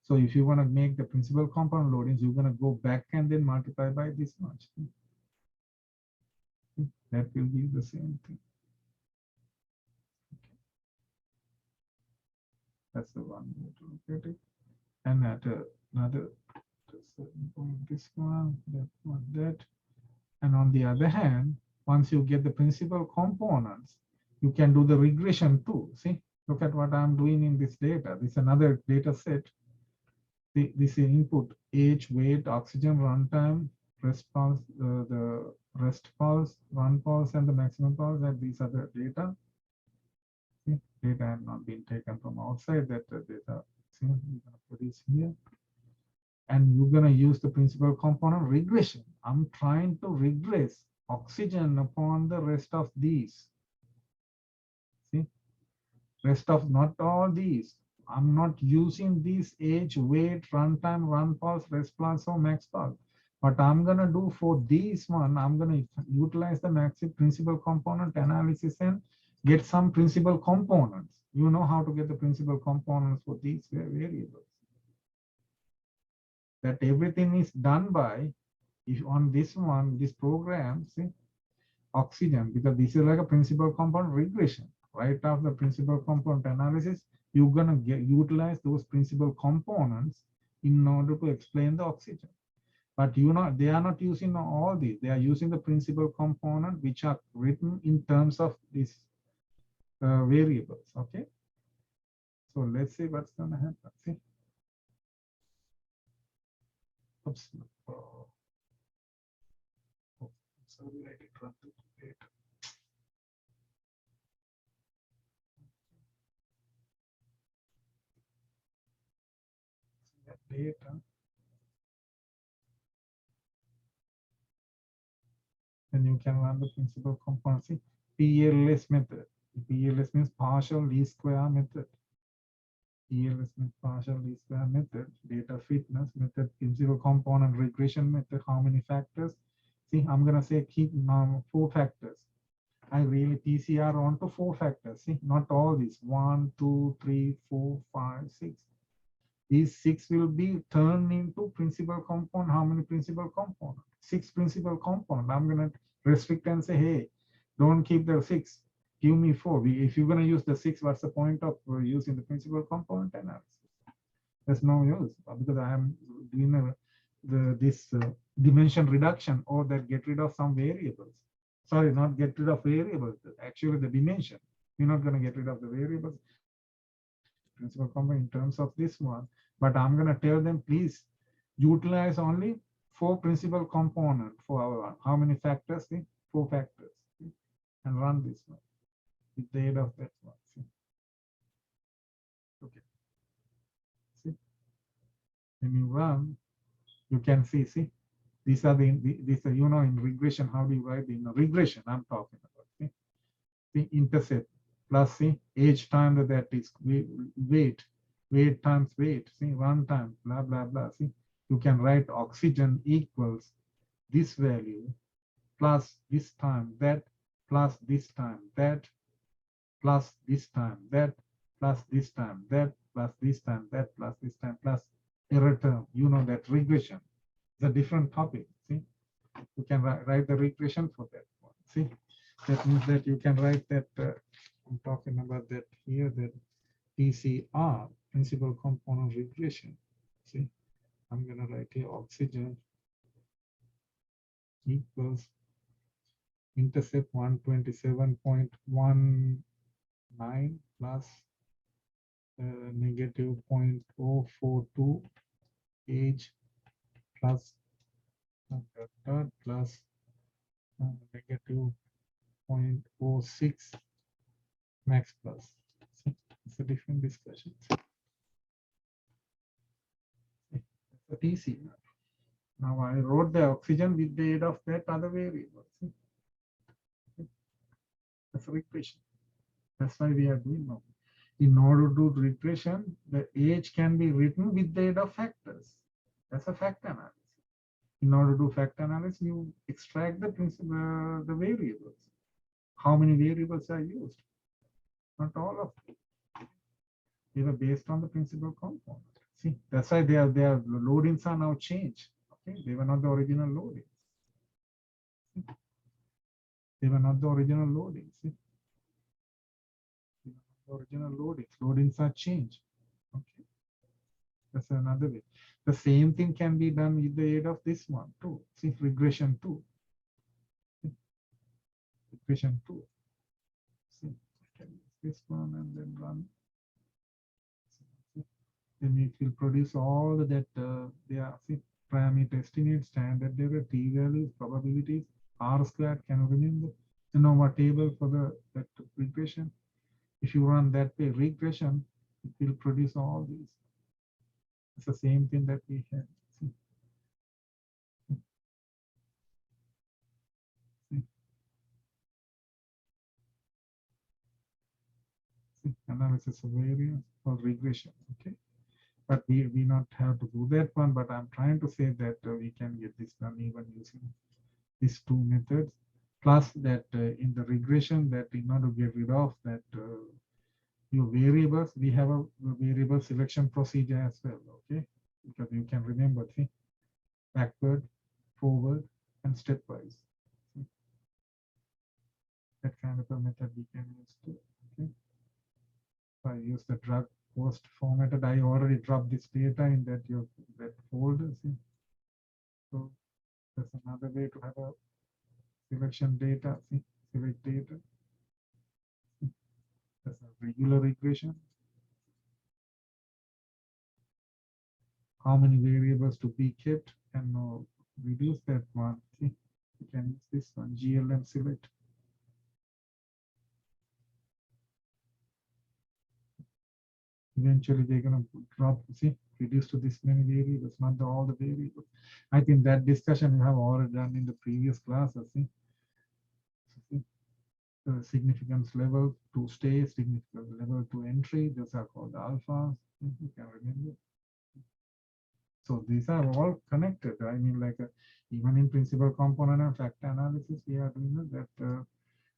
So if you want to make the principal component loadings, you're going to go back and then multiply by this much. That will give the same thing. Okay. That's the one way to look at it. And at another certain point, this one, that one, that. And on the other hand, once you get the principal components, you can do the regression too. See, look at what I'm doing in this data. This is another data set. This is input, age, weight, oxygen, runtime, rest pulse, the rest pulse, run pulse, and the maximum pulse. And these are the data. See, data have not been taken from outside. That data, see, we're going to put this here. And you're going to use the principal component regression. I'm trying to regress oxygen upon the rest of these. See, rest of not all these. I'm not using these age, weight, runtime, run pulse, rest pulse, or max pulse. What I'm going to do for these one, I'm going to utilize the maximum principal component analysis and get some principal components. You know how to get the principal components for these variables. That everything is done by, if on this one, this program, see, oxygen, because this is like a principal component regression. Right after the principal component analysis, you're gonna utilize those principal components in order to explain the oxygen. But they are not using all these. They are using the principal component which are written in terms of these variables. Okay. So let's see what's gonna happen. See. Oops. Oh, sorry, I did run the data. Data. Then you can run the principal component. See, PLS method. PLS means partial least square method. PLS means partial least square method. Data fitness method. Principal component regression method. How many factors? See, I'm gonna say keep 4 factors. I really PCR onto 4 factors. See, not all these 1, 2, 3, 4, 5, 6. These 6 will be turned into principal component. How many principal components? 6 principal components. I'm going to restrict and say, hey, don't keep the 6. Give me 4. If you're going to use the 6, what's the point of using the principal component analysis? There's no use because I am doing this dimension reduction or that get rid of some variables. Sorry, not get rid of variables. Actually, the dimension. You're not going to get rid of the variables. Principal component in terms of this one, but I'm going to tell them please utilize only 4 principal component for our one. How many factors? See? 4 factors. See? And run this one with the aid of that one. See? when you run, you can see, these are these are, in regression, how do you write in regression? I'm talking about. See, the intercept plus age times that is weight times weight. See, run time, blah blah blah. See, you can write oxygen equals this value plus this time that plus this time that plus this time that plus this time that plus this time that plus this time plus error term. That regression is a different topic. See, you can write the regression for that one. See, that means that you can write that. I'm talking about that here, that PCR, principal component regression. See, I'm going to write here oxygen equals intercept 127.19 plus negative 0.042 age plus plus negative 0.06 max plus. See, it's a different discussion. It's a TC. Now I wrote the oxygen with the aid of that other variable. See? That's a regression. That's why we are doing now. In order to do regression, the age can be written with the aid of factors. That's a factor analysis. In order to do factor analysis, you extract the principal, the variables. How many variables are used? Not all of them. They were based on the principal component. See, that's why their loadings are now changed. Okay, they were not the original loadings. They were not the original loadings. See? The original loadings are changed. Okay, that's another way. The same thing can be done with the aid of this one too. See, regression 2. Regression 2. See, I can use this one and then run. Then it will produce all that they are. See, parameter estimate, standard error, t-values, probabilities, r-squared. Can you remember the ANOVA table for that regression? If you run that way regression, it will produce all these. It's the same thing that we had. See? See? See? Analysis of variance or regression. Okay, but we not have to do that one. But I'm trying to say that we can get this done even using these two methods. Plus that in the regression, that in order to get rid of that your variables, we have a variable selection procedure as well. Okay, because you can remember, see, backward, forward, and stepwise. See? That kind of a method we can use too. Okay, if I use the drug post formatted, I already dropped this data in that folder. See? So that's another way to have a selection data. See, select data. That's a regular regression. How many variables to be kept, and reduce that one. See, you can use this one, GLM select. Eventually they're going to drop, see, reduce to this many variables, not all the variables. I think that discussion you have already done in the previous classes. See, the significance level to stay, significance level to entry, those are called alphas. You can remember. So these are all connected. I mean, like even in principal component and factor analysis, we are doing that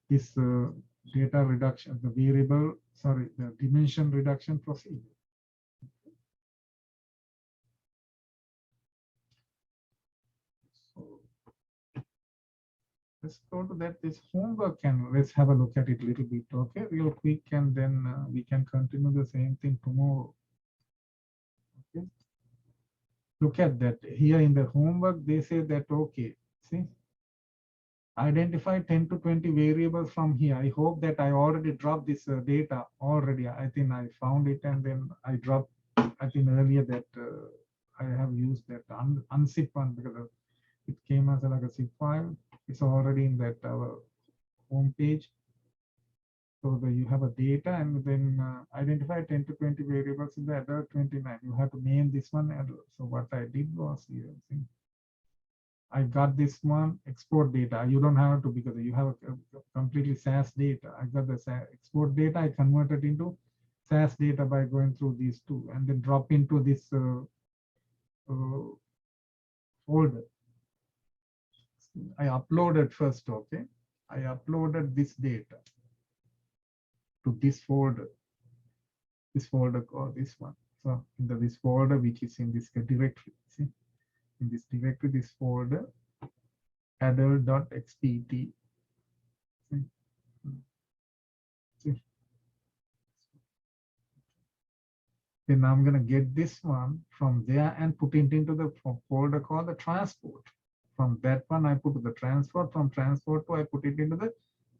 this data reduction, the dimension reduction procedure. So let's go to that. This homework, and let's have a look at it a little bit. Okay, real quick, and then we can continue the same thing tomorrow. Okay. Look at that here in the homework. They say that, okay, see, identify 10 to 20 variables from here. I hope that I already dropped this data already. I think I found it, and then I dropped, I think earlier that I have used that unzip one because it came as like a zip file. It's already in that our home page. So you have a data and then identify 10 to 20 variables in the adult 29. You have to name this one adult. So what I did was here, see, I got this one export data. You don't have to because you have a completely SAS data. I got the export data. I converted into SAS data by going through these two and then drop into this folder. I uploaded first, okay? I uploaded this data to this folder called this one. So in this folder, which is in this directory, see, in this directory, this folder, adult.xpt. See? See? Then I'm going to get this one from there and put it into the folder called the transport. From that one, I put to the transport. From transport to I put it into the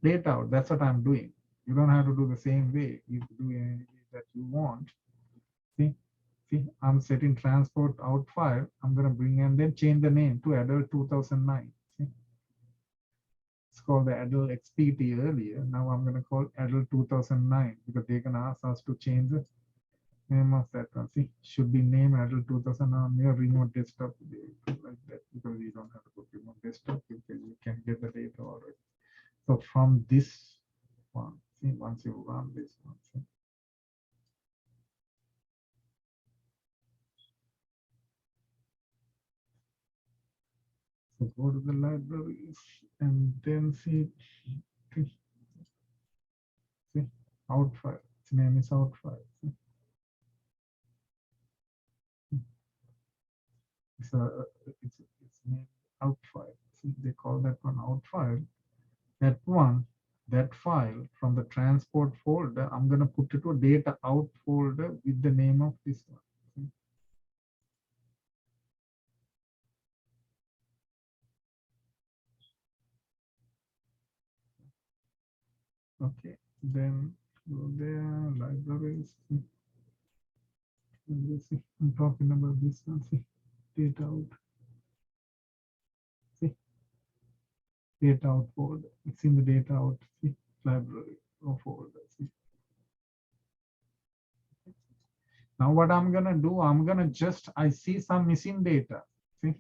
data out. That's what I'm doing. You don't have to do the same way. You can do any way that you want. See, I'm setting transport out file. I'm going to bring and then change the name to adult 2009. See, it's called the adult XPT earlier. Now I'm going to call adult 2009 because they're going to ask us to change the name of that one. See, should be name adult 2000 on your remote desktop like that because you don't have to put remote desktop because you can get the data already. So from this one, see, once you run this one, see, so go to the libraries and then see out file. Its name is out file. See? It's named out file. See, they call that one out file. That file from the transport folder, I'm going to put it to a data out folder with the name of this one. See? Okay, then go there, libraries. See? I'm talking about this one. See, data out. See, data out folder. It's in the data out. See, library or folder. See. Now what I'm gonna do, I see some missing data. See,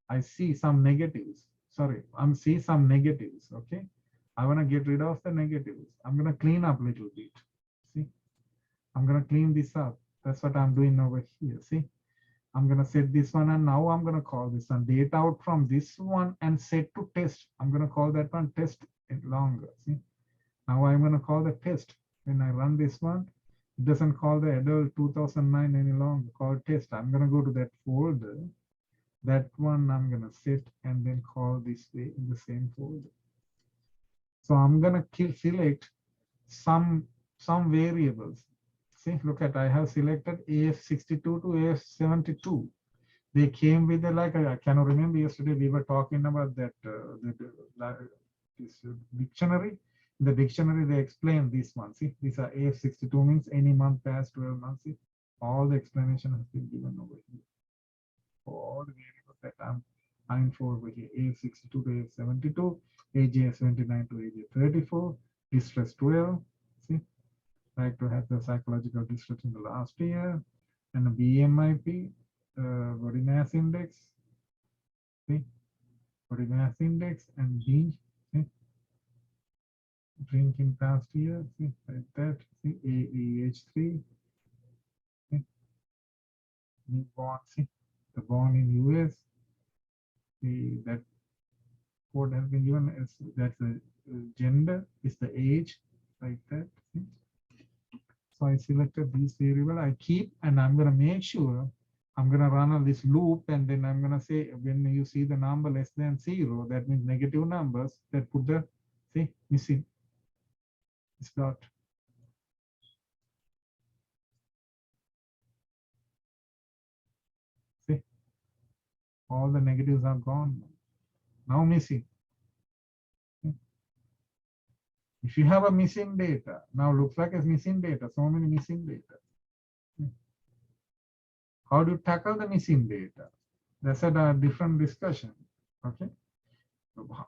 I see some negatives. Sorry, see some negatives. Okay, I wanna get rid of the negatives. I'm gonna clean up a little bit. See, I'm gonna clean this up. That's what I'm doing over here. See, I'm gonna set this one and now I'm gonna call this one data out from this one and set to test. I'm gonna call that one test longer. See, now I'm gonna call the test. When I run this one, it doesn't call the adult 2009 any longer, call test. I'm gonna go to that folder. That one I'm gonna set and then call this way in the same folder. So I'm gonna select some variables. See, look at, I have selected AF62 to AF72. They came with I cannot remember yesterday we were talking about that this dictionary. In the dictionary they explain this one. See, these are AF62 means any month past 12 months. See, all the explanation has been given over here. For all the variables that I'm for over here, AF62 to AF72, AJ79 to AJ34, distress 12. See, like to have the psychological distress in the last year, and the BMIP, body mass index, see, body mass index, and binge, see, drinking past year, see, like that, see, AEH3, see, newborn, see, the born in US, see, that code has been given as that's the gender, is the age, like that, see. So I selected these variable, I keep, and I'm going to make sure I'm going to run this loop, and then I'm going to say when you see the number less than 0, that means negative numbers, that put the, see, missing this dot. See, all the negatives are gone. Now missing. If you have a missing data, now looks like it's missing data, so many missing data. How do you tackle the missing data? That's a different discussion. Okay.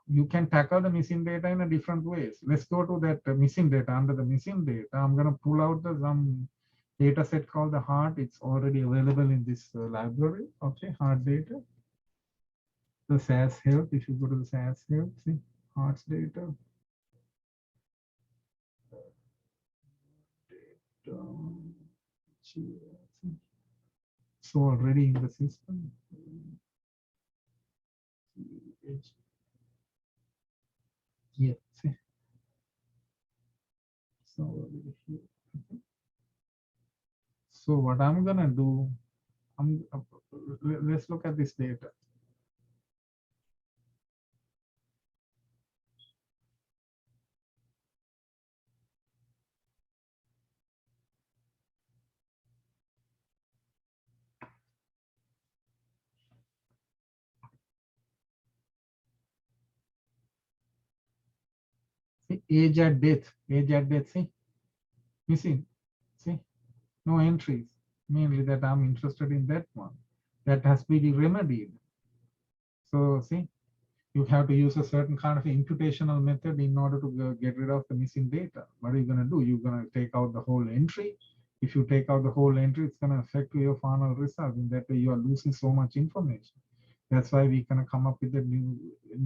You can tackle the missing data in a different ways. Let's go to that missing data. Under the missing data, I'm going to pull out the some data set called the heart. It's already available in this library. Okay, heart data. The SAS health. If you go to the SAS health, see hearts data. So already in the system. Yeah, see. So already here. So what I'm gonna do, let's look at this data. See, age at death, see, missing, see, no entries. Mainly that I'm interested in that one. That has to be remedied. So see, you have to use a certain kind of imputational method in order to get rid of the missing data. What are you going to do? You're going to take out the whole entry. If you take out the whole entry, it's going to affect your final result. In that way, you are losing so much information. That's why we're going to come up with a new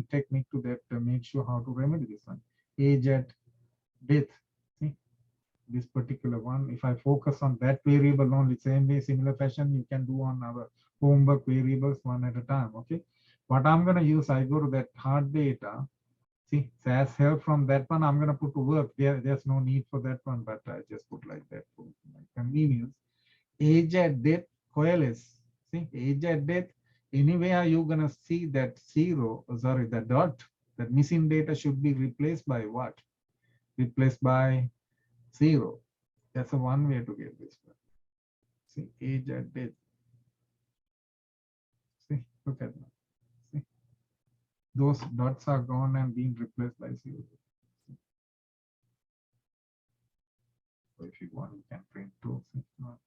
technique to that make sure how to remedy this one. Age at death. See, this particular one. If I focus on that variable only, same way, similar fashion, you can do on our homework variables one at a time. Okay. What I'm going to use, I go to that hard data. See, SAS help from that one, I'm going to put to work. There's no need for that one, but I just put like that for my convenience. Age at death coalesce. See, age at death, anywhere you're going to see that zero, sorry, the dot, that missing data should be replaced by what? Replaced by zero. That's a one way to get this one. See, age at death. See, look at that. See, those dots are gone and being replaced by zero. So if you want, you can print those. If not,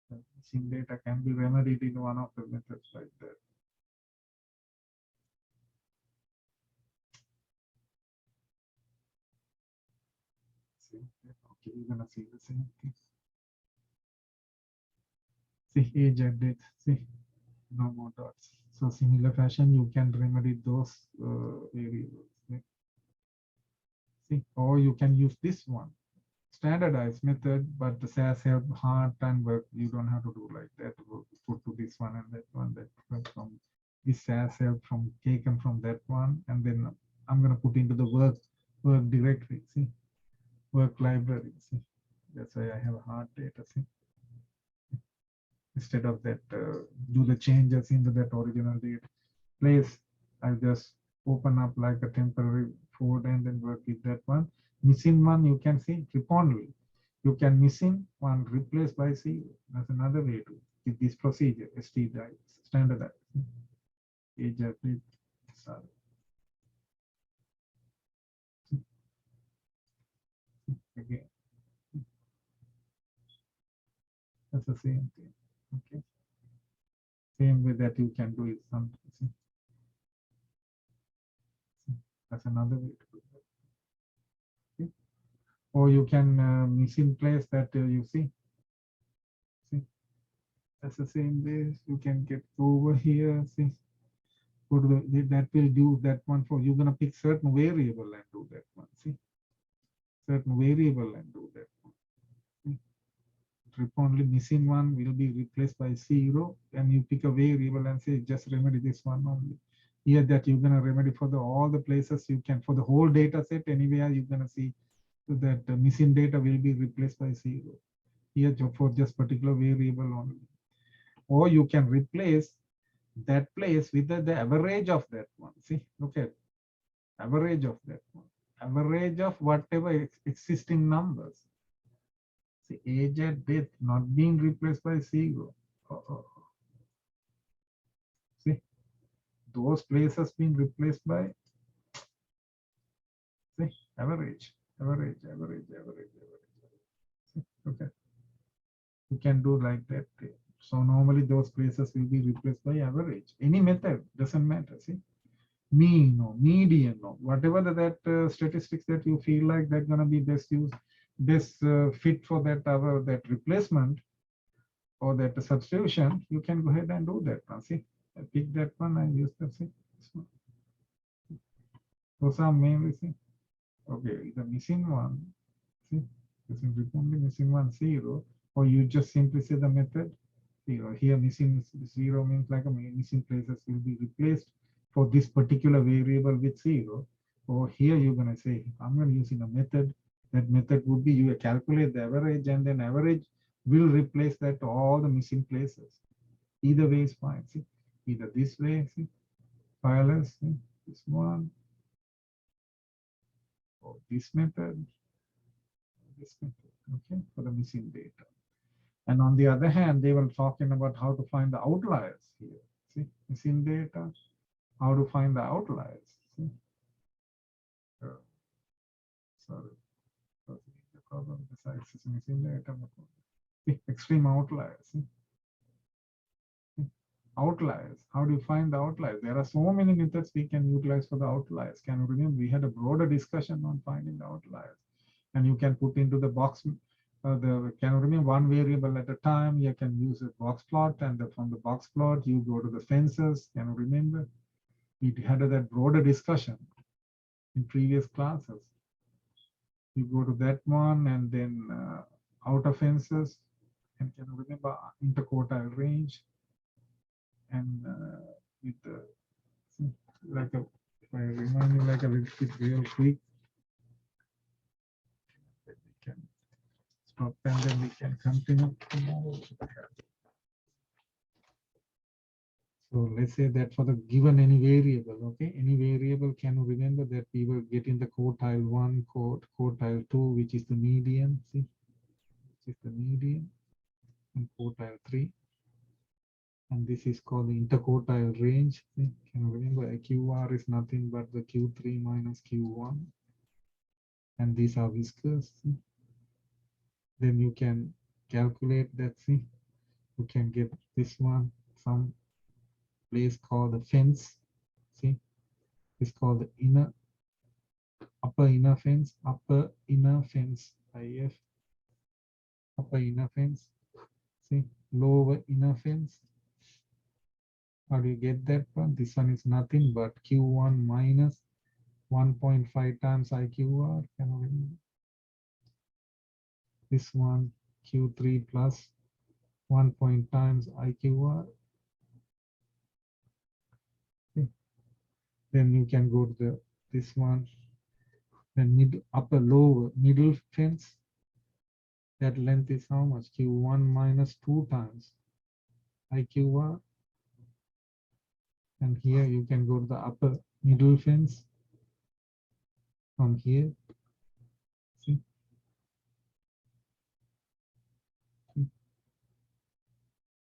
the missing data can be remedied in one of the methods like that. See, okay, you're gonna see the same thing. See, age and date. See, no more dots. So similar fashion, you can remedy those variables. See, or you can use this one, standardized method, but the SAS help hard time work. You don't have to do like that. Put to this one and that one. That from this SAS help from taken from that one, and then I'm gonna put into the work directory. See, work library. See, that's why I have a hard data. See. Instead of that, do the changes into that original date place, I just open up like a temporary folder and then work with that one. Missing one, you can see clip only. You can missing one replaced by zero. That's another way to with this procedure. Standardized. Age update. Sorry. Again, that's the same thing. Okay. Same way that you can do it. Something. That's another way to do that. Okay. Or you can missing place that you see. That's the same way you can get over here. See, go to that will do that one for you're gonna pick certain variable and do that one. See, certain variable and do that one. See? Trip only missing one will be replaced by zero, and you pick a variable and say just remedy this one only. Here that you're gonna remedy for the all the places you can for the whole data set anywhere you're gonna see that the missing data will be replaced by zero. Here for just particular variable only. Or you can replace that place with the average of that one. See, look at average of that one. Average of whatever existing numbers. See, age at death not being replaced by zero. See, those places being replaced by see average. See, okay. You can do like that. So normally those places will be replaced by average. Any method doesn't matter. See, mean or median or whatever that statistics that you feel like that gonna be best use, best fit for that that replacement or that substitution. You can go ahead and do that. Now see, I pick that one and use that. See, this one. Those are mainly see. Okay, the missing one. See, this is only missing one 0, or you just simply say the method 0. Here missing 0 means like a missing places will be replaced for this particular variable with 0. Or here you're gonna say I'm gonna use in a method. That method would be you calculate the average and then average will replace that all the missing places. Either way is fine. See, either this way, see, filers, see, this one, or this method, okay, for the missing data. And on the other hand, they were talking about how to find the outliers here. See, missing data, how to find the outliers. See? Sorry, the problem besides missing data. See, extreme outliers. See? Outliers. How do you find the outliers? There are so many methods we can utilize for the outliers. Can you remember we had a broader discussion on finding the outliers? And you can put into the box can you remember one variable at a time. You can use a box plot, and from the box plot you go to the fences. Can you remember we had that broader discussion in previous classes? You go to that one and then outer fences, and can you remember interquartile range, and with like a, if I remind you like a little bit real quick, we can stop and then we can continue tomorrow. So let's say that for the given any variable, okay, any variable, can you remember that we will get in the quartile 1, quartile 2, which is the median, see, which is the median, and quartile 3. And this is called the interquartile range. See, can you remember a QR is nothing but the Q3 minus Q1. And these are whiskers. See? Then you can calculate that. See, you can get this one, some place called the fence. See, it's called the upper inner fence, IF, upper inner fence. See, lower inner fence. How do you get that one? This one is nothing but Q1 minus 1.5 times IQR. Can you remember? This one Q3 plus 1 point times IQR. Okay. Then you can go to this one, then lower middle fence. That length is how much? Q1 minus 2 times IQR. And here you can go to the upper middle fence from here. See?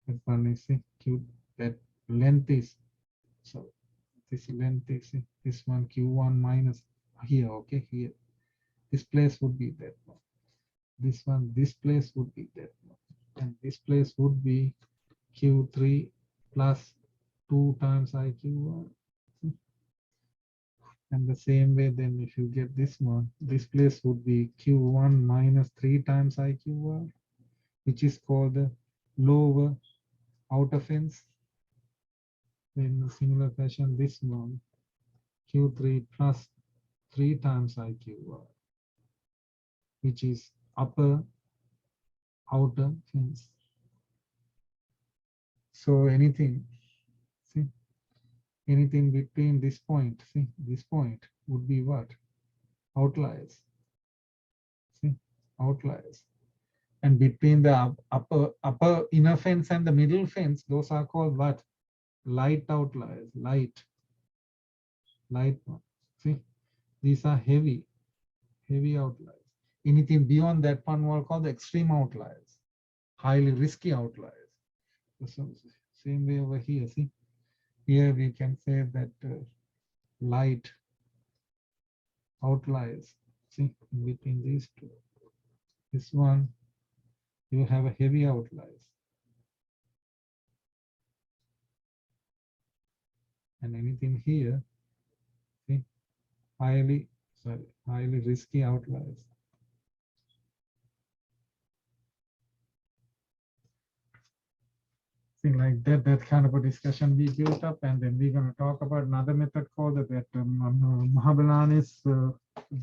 That one is Q, that length is, so this length is this one Q1 minus here, okay, here. This place would be that one. This one, this place would be that one. And this place would be Q3 plus 2 times IQR. And the same way, then if you get this one, this place would be Q1 minus 3 times IQR, which is called the lower outer fence. In a similar fashion, this one, Q3 plus 3 times IQR, which is upper outer fence. So anything, see, anything between this point, see, this point would be what? Outliers. See, outliers. And between the upper inner fence and the middle fence, those are called what? Light outliers, light one. See, these are heavy outliers. Anything beyond that one will call the extreme outliers, highly risky outliers. So same way over here. See, here we can say that light outliers. See, between these two, this one you have a heavy outliers. and anything here, see, highly, sorry, highly risky outliers. Thing like that, that kind of a discussion we built up, and then we're going to talk about another method called that Mahabalanis,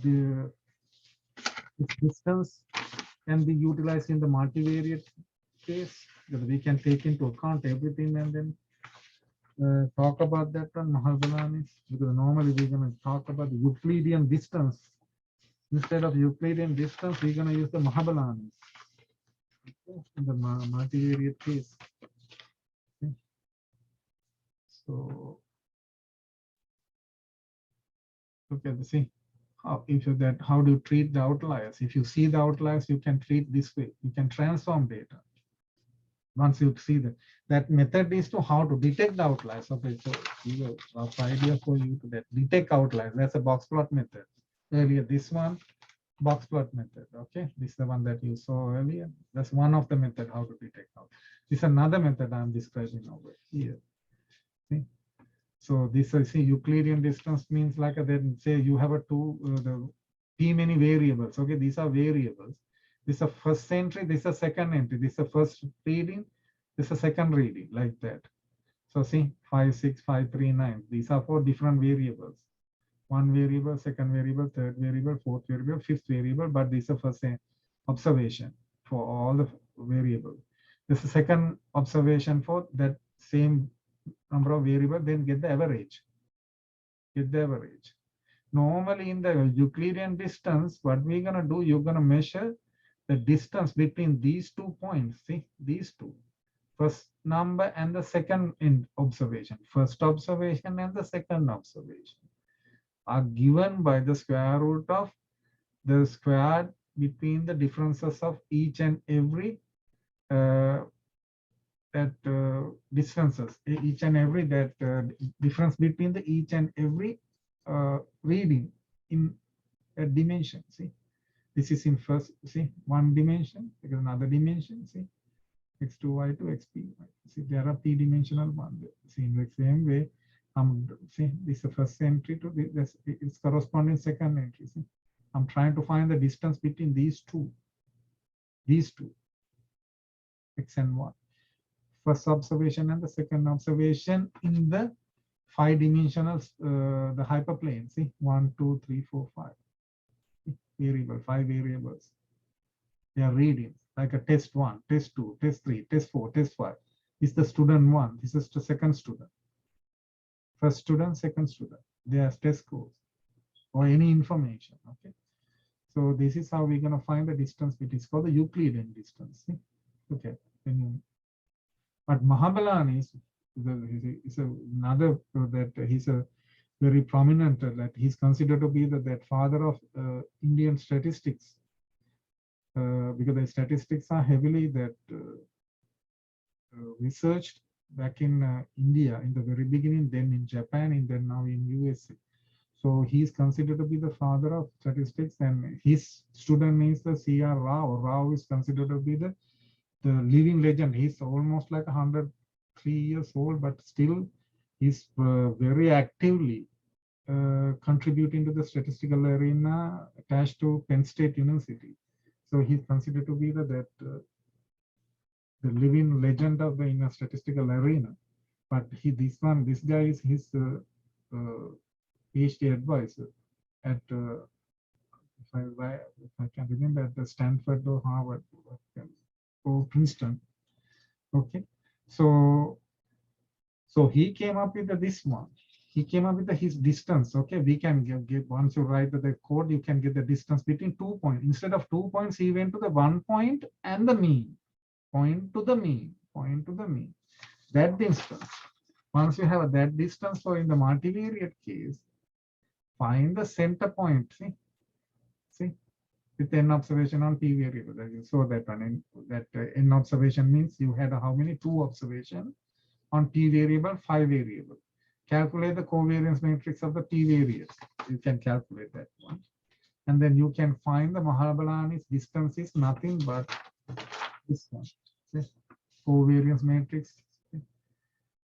the its distance can be utilized in the multivariate case, that we can take into account everything and then talk about that on Mahabalanis, because normally we're going to talk about the Euclidean distance. Instead of Euclidean distance, we're going to use the Mahabalanis in the multivariate case. So, look at the see how if you that how do you treat the outliers? If you see the outliers, you can treat this way. You can transform data. Once you see that method is to how to detect the outliers. Okay, so give a rough idea for you to that detect outliers. That's a box plot method. Earlier, this one box plot method. Okay, this is the one that you saw earlier. That's one of the method how to detect out. This is another method I'm describing over here. See? So this I see Euclidean distance means like then say you have a the p many variables. Okay, these are variables. This is a first entry, this is a second entry, this is a first reading, this is a second reading, like that. So see 5, 6, 5, 3, 9. These are 4 different variables. One variable, second variable, third variable, fourth variable, fifth variable, but this is a first observation for all the variables. This is a second observation for that same number of variables, then get the average. Get the average. Normally in the Euclidean distance, what we're gonna do, you're gonna measure the distance between these 2 points. See, these two. First number and the second observation. First observation and the second observation are given by the square root of the square between the differences of each and every distances, each and every difference between the each and every reading in a dimension. See, this is in first, see, one dimension, because another dimension, see, x2, y2, xp. See, there are p-dimensional one. See, in the same way, see, this is the first entry to this, it's corresponding second entry. See, I'm trying to find the distance between these two, x and y. First observation and the second observation in the 5-dimensional the hyperplane. See, 1, 2, 3, 4, 5 variable, 5 variables. They are readings like a test 1, test 2, test 3, test 4, test 5. This is the student 1. This is the second student. First student, second student. They are test scores or any information. Okay. So this is how we're gonna find the distance. It is called the Euclidean distance. See? Okay. But Mahabalanis is another that he's a very prominent that he's considered to be that father of Indian statistics, because the statistics are heavily researched back in India in the very beginning, then in Japan, and then now in USA. So he's considered to be the father of statistics, and his student is the C.R. Rao. Rao is considered to be the living legend. He's almost like 103 years old, but still he's very actively contributing to the statistical arena attached to Penn State University. So he's considered to be the living legend of the statistical arena. But this guy is his PhD advisor at if I can remember at the Stanford or Harvard or Princeton. Okay, so he came up with this one. He came up with his distance. Okay, we can give once you write the code, you can get the distance between 2 points. Instead of 2 points, he went to the 1 point and the mean. Point to the mean. Point to the mean. That distance. Once you have that distance, so in the multivariate case, find the center point. See, with n observation on p variable. So that one, that n observation means you had how many? 2 observation on p variable, 5 variable. Calculate the covariance matrix of the p variables. You can calculate that one, and then you can find the Mahabalanis distance is nothing but this one. See? Covariance matrix.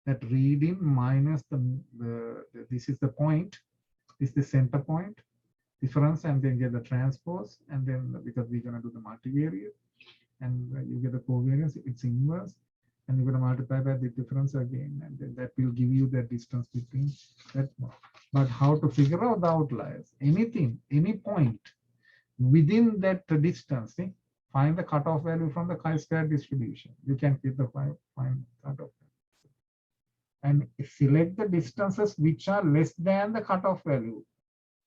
that reading minus this is the point, this is the center point difference, and then get the transpose, and then because we're going to do the multivariate, and you get the covariance, it's inverse, and you're going to multiply by the difference again, and then that will give you the distance between that one. But how to figure out the outliers? Anything, any point within that distance, see, find the cutoff value from the chi-square distribution. You can get the find cutoff. And select the distances which are less than the cutoff value,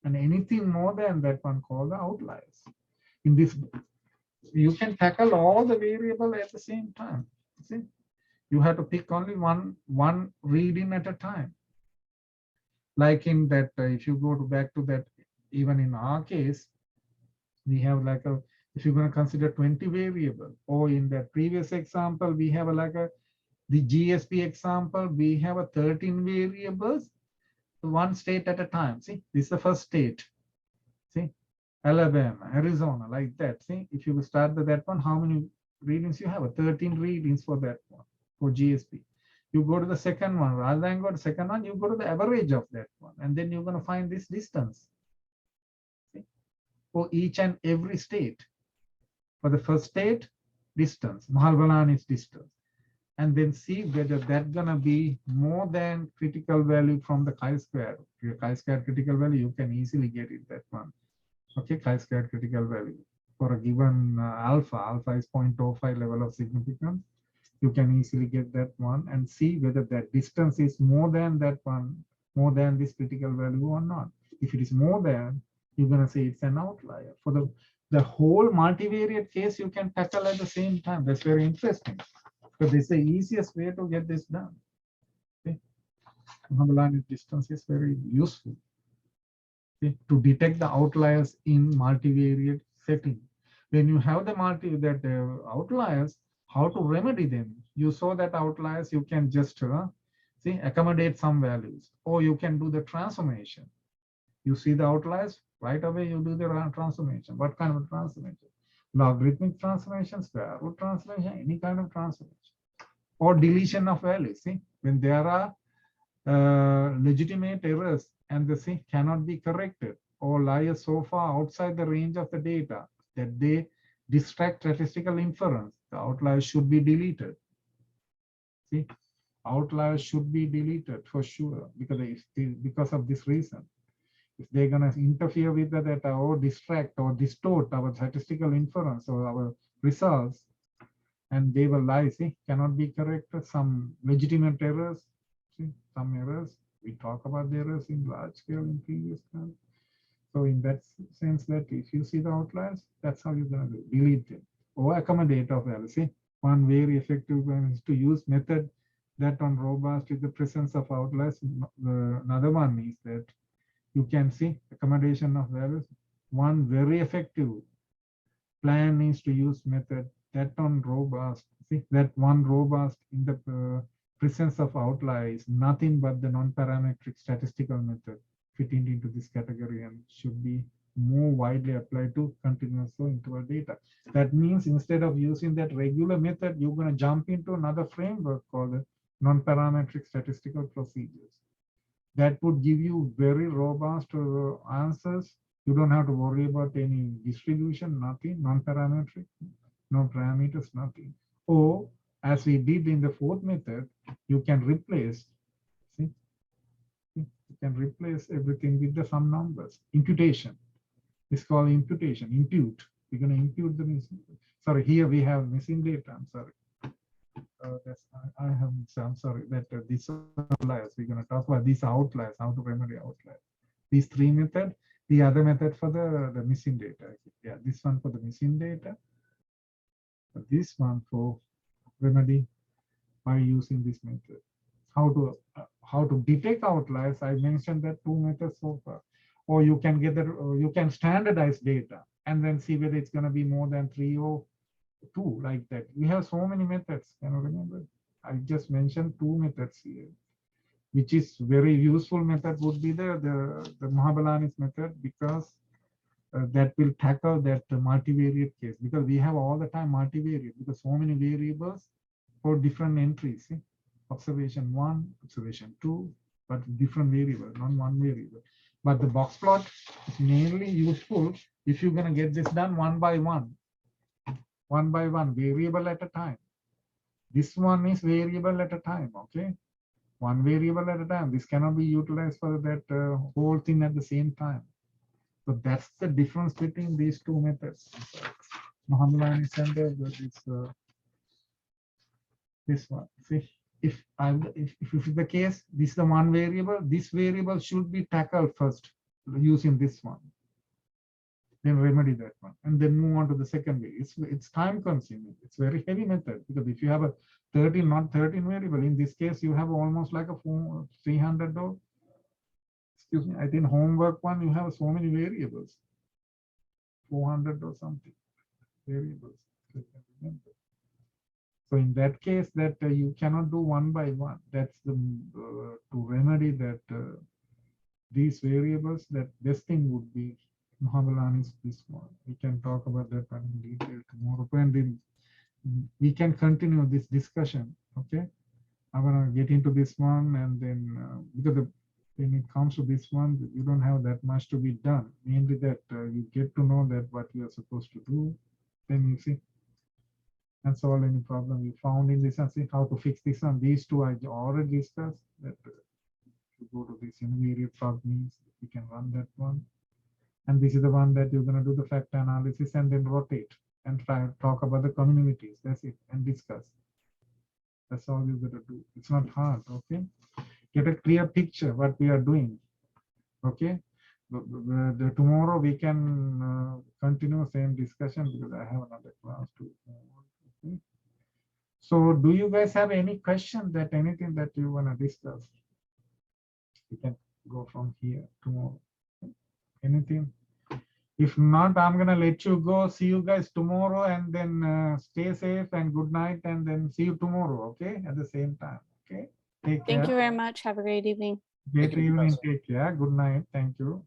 and anything more than that one called the outliers. In this, you can tackle all the variable at the same time. See, you have to pick only one reading at a time. Like in that, if you go back to that, even in our case, we have like a, if you're going to consider 20 variable, or in that previous example, we have the GSP example, we have a 13 variables, one state at a time. See, this is the first state. See, Alabama, Arizona, like that. See, if you start with that one, how many readings you have? 13 readings for that one, for GSP. You go to the second one, rather than go to the second one, you go to the average of that one, and then you're going to find this distance. See? For each and every state. For the first state, distance, Mahalbalani's distance. And then see whether that's going to be more than critical value from the chi-square. Your chi-square critical value, you can easily get it, that one. Okay, chi-square critical value. For a given alpha is 0.05 level of significance. You can easily get that one and see whether that distance is more than that one, more than this critical value or not. If it is more than, you're going to say it's an outlier. For the whole multivariate case, you can tackle at the same time. That's very interesting. Because this is the easiest way to get this done. Okay. Mahalbalani distance is very useful, okay, to detect the outliers in multivariate setting. When you have the outliers, how to remedy them? You saw that outliers, you can just see, accommodate some values, or you can do the transformation. You see the outliers, right away you do the transformation. What kind of transformation? Logarithmic transformation, square root transformation, any kind of transformation. Or deletion of values. See, when there are legitimate errors and the see cannot be corrected, or lie so far outside the range of the data that they distract statistical inference, the outliers should be deleted. See, outliers should be deleted for sure, because of this reason. If they're going to interfere with the data or distract or distort our statistical inference or our results, and they will lie, see, cannot be corrected, some legitimate errors, see, some errors. We talk about the errors in large scale in previous class. So in that sense, that if you see the outliers, that's how you're going to do, delete them or accommodate of values. See, one very effective one is to use method that on robust with the presence of outliers. Another one is that you can see accommodation of values. One very effective plan is to use method that on robust. See, that one robust in the presence of outlier is nothing but the non-parametric statistical method fitting into this category and should be more widely applied to continuous flow interval data. That means instead of using that regular method, you're going to jump into another framework called the non-parametric statistical procedures. That would give you very robust answers. You don't have to worry about any distribution, nothing, non-parametric, no parameters, nothing. Or as we did in the fourth method, you can replace, see, you can replace everything with the some numbers. Imputation. It's called imputation, impute. We're going to impute the missing. Sorry, here we have missing data. I'm sorry. I have, I'm sorry, that these outliers, we're going to talk about these outliers, how to remedy outliers. These three methods, the other method for the missing data. Yeah, this one for the missing data. This one for remedy by using this method. How to detect outliers? I mentioned that two methods so far. Or you can get you can standardize data and then see whether it's going to be more than 3 or 2, like that. We have so many methods. Can you remember? I just mentioned 2 methods here, which is very useful method would be the Mahalbalani's method, because that will tackle that multivariate case, because we have all the time multivariate, because so many variables for different entries. See? observation 1, observation 2, but different variable, not one variable. But the box plot is mainly useful if you're going to get this done one by one, variable at a time. This one is variable at a time, okay? One variable at a time. This cannot be utilized for that whole thing at the same time. So that's the difference between these two methods. Mohammed Ali Center, this one. See, if it's the case, this is the one variable, this variable should be tackled first using this one. Then remedy that one, and then move on to the second way. It's time consuming. It's very heavy method, because if you have a 13, not 13 variable, in this case, you have almost like a 300 or, excuse me, I think homework one, you have so many variables, 400 or something variables. So in that case, that you cannot do one by one. That's the to remedy that these variables. That best thing would be Mohammed is this one. We can talk about that one in detail tomorrow, and then we can continue this discussion. Okay, I'm gonna get into this one, and then because when it comes to this one, you don't have that much to be done. Mainly that you get to know that what you are supposed to do. Then you see. And solve any problem you found in this and see how to fix this one. These two I already discussed. That you go to this invariant plot means you can run that one. And this is the one that you're going to do the factor analysis and then rotate and try to talk about the communities. That's it, and discuss. That's all you got to do. It's not hard. Okay, get a clear picture what we are doing. Okay. Tomorrow we can continue same discussion, because I have another class to. Okay. So do you guys have any question, that anything that you want to discuss? We can go from here tomorrow. Anything? If not, I'm gonna let you go. See you guys tomorrow, and then stay safe and good night, and then see you tomorrow. Okay, at the same time. Okay. Take care. Thank you very much. Have a great evening. Great evening. Take care. Good night. Thank you.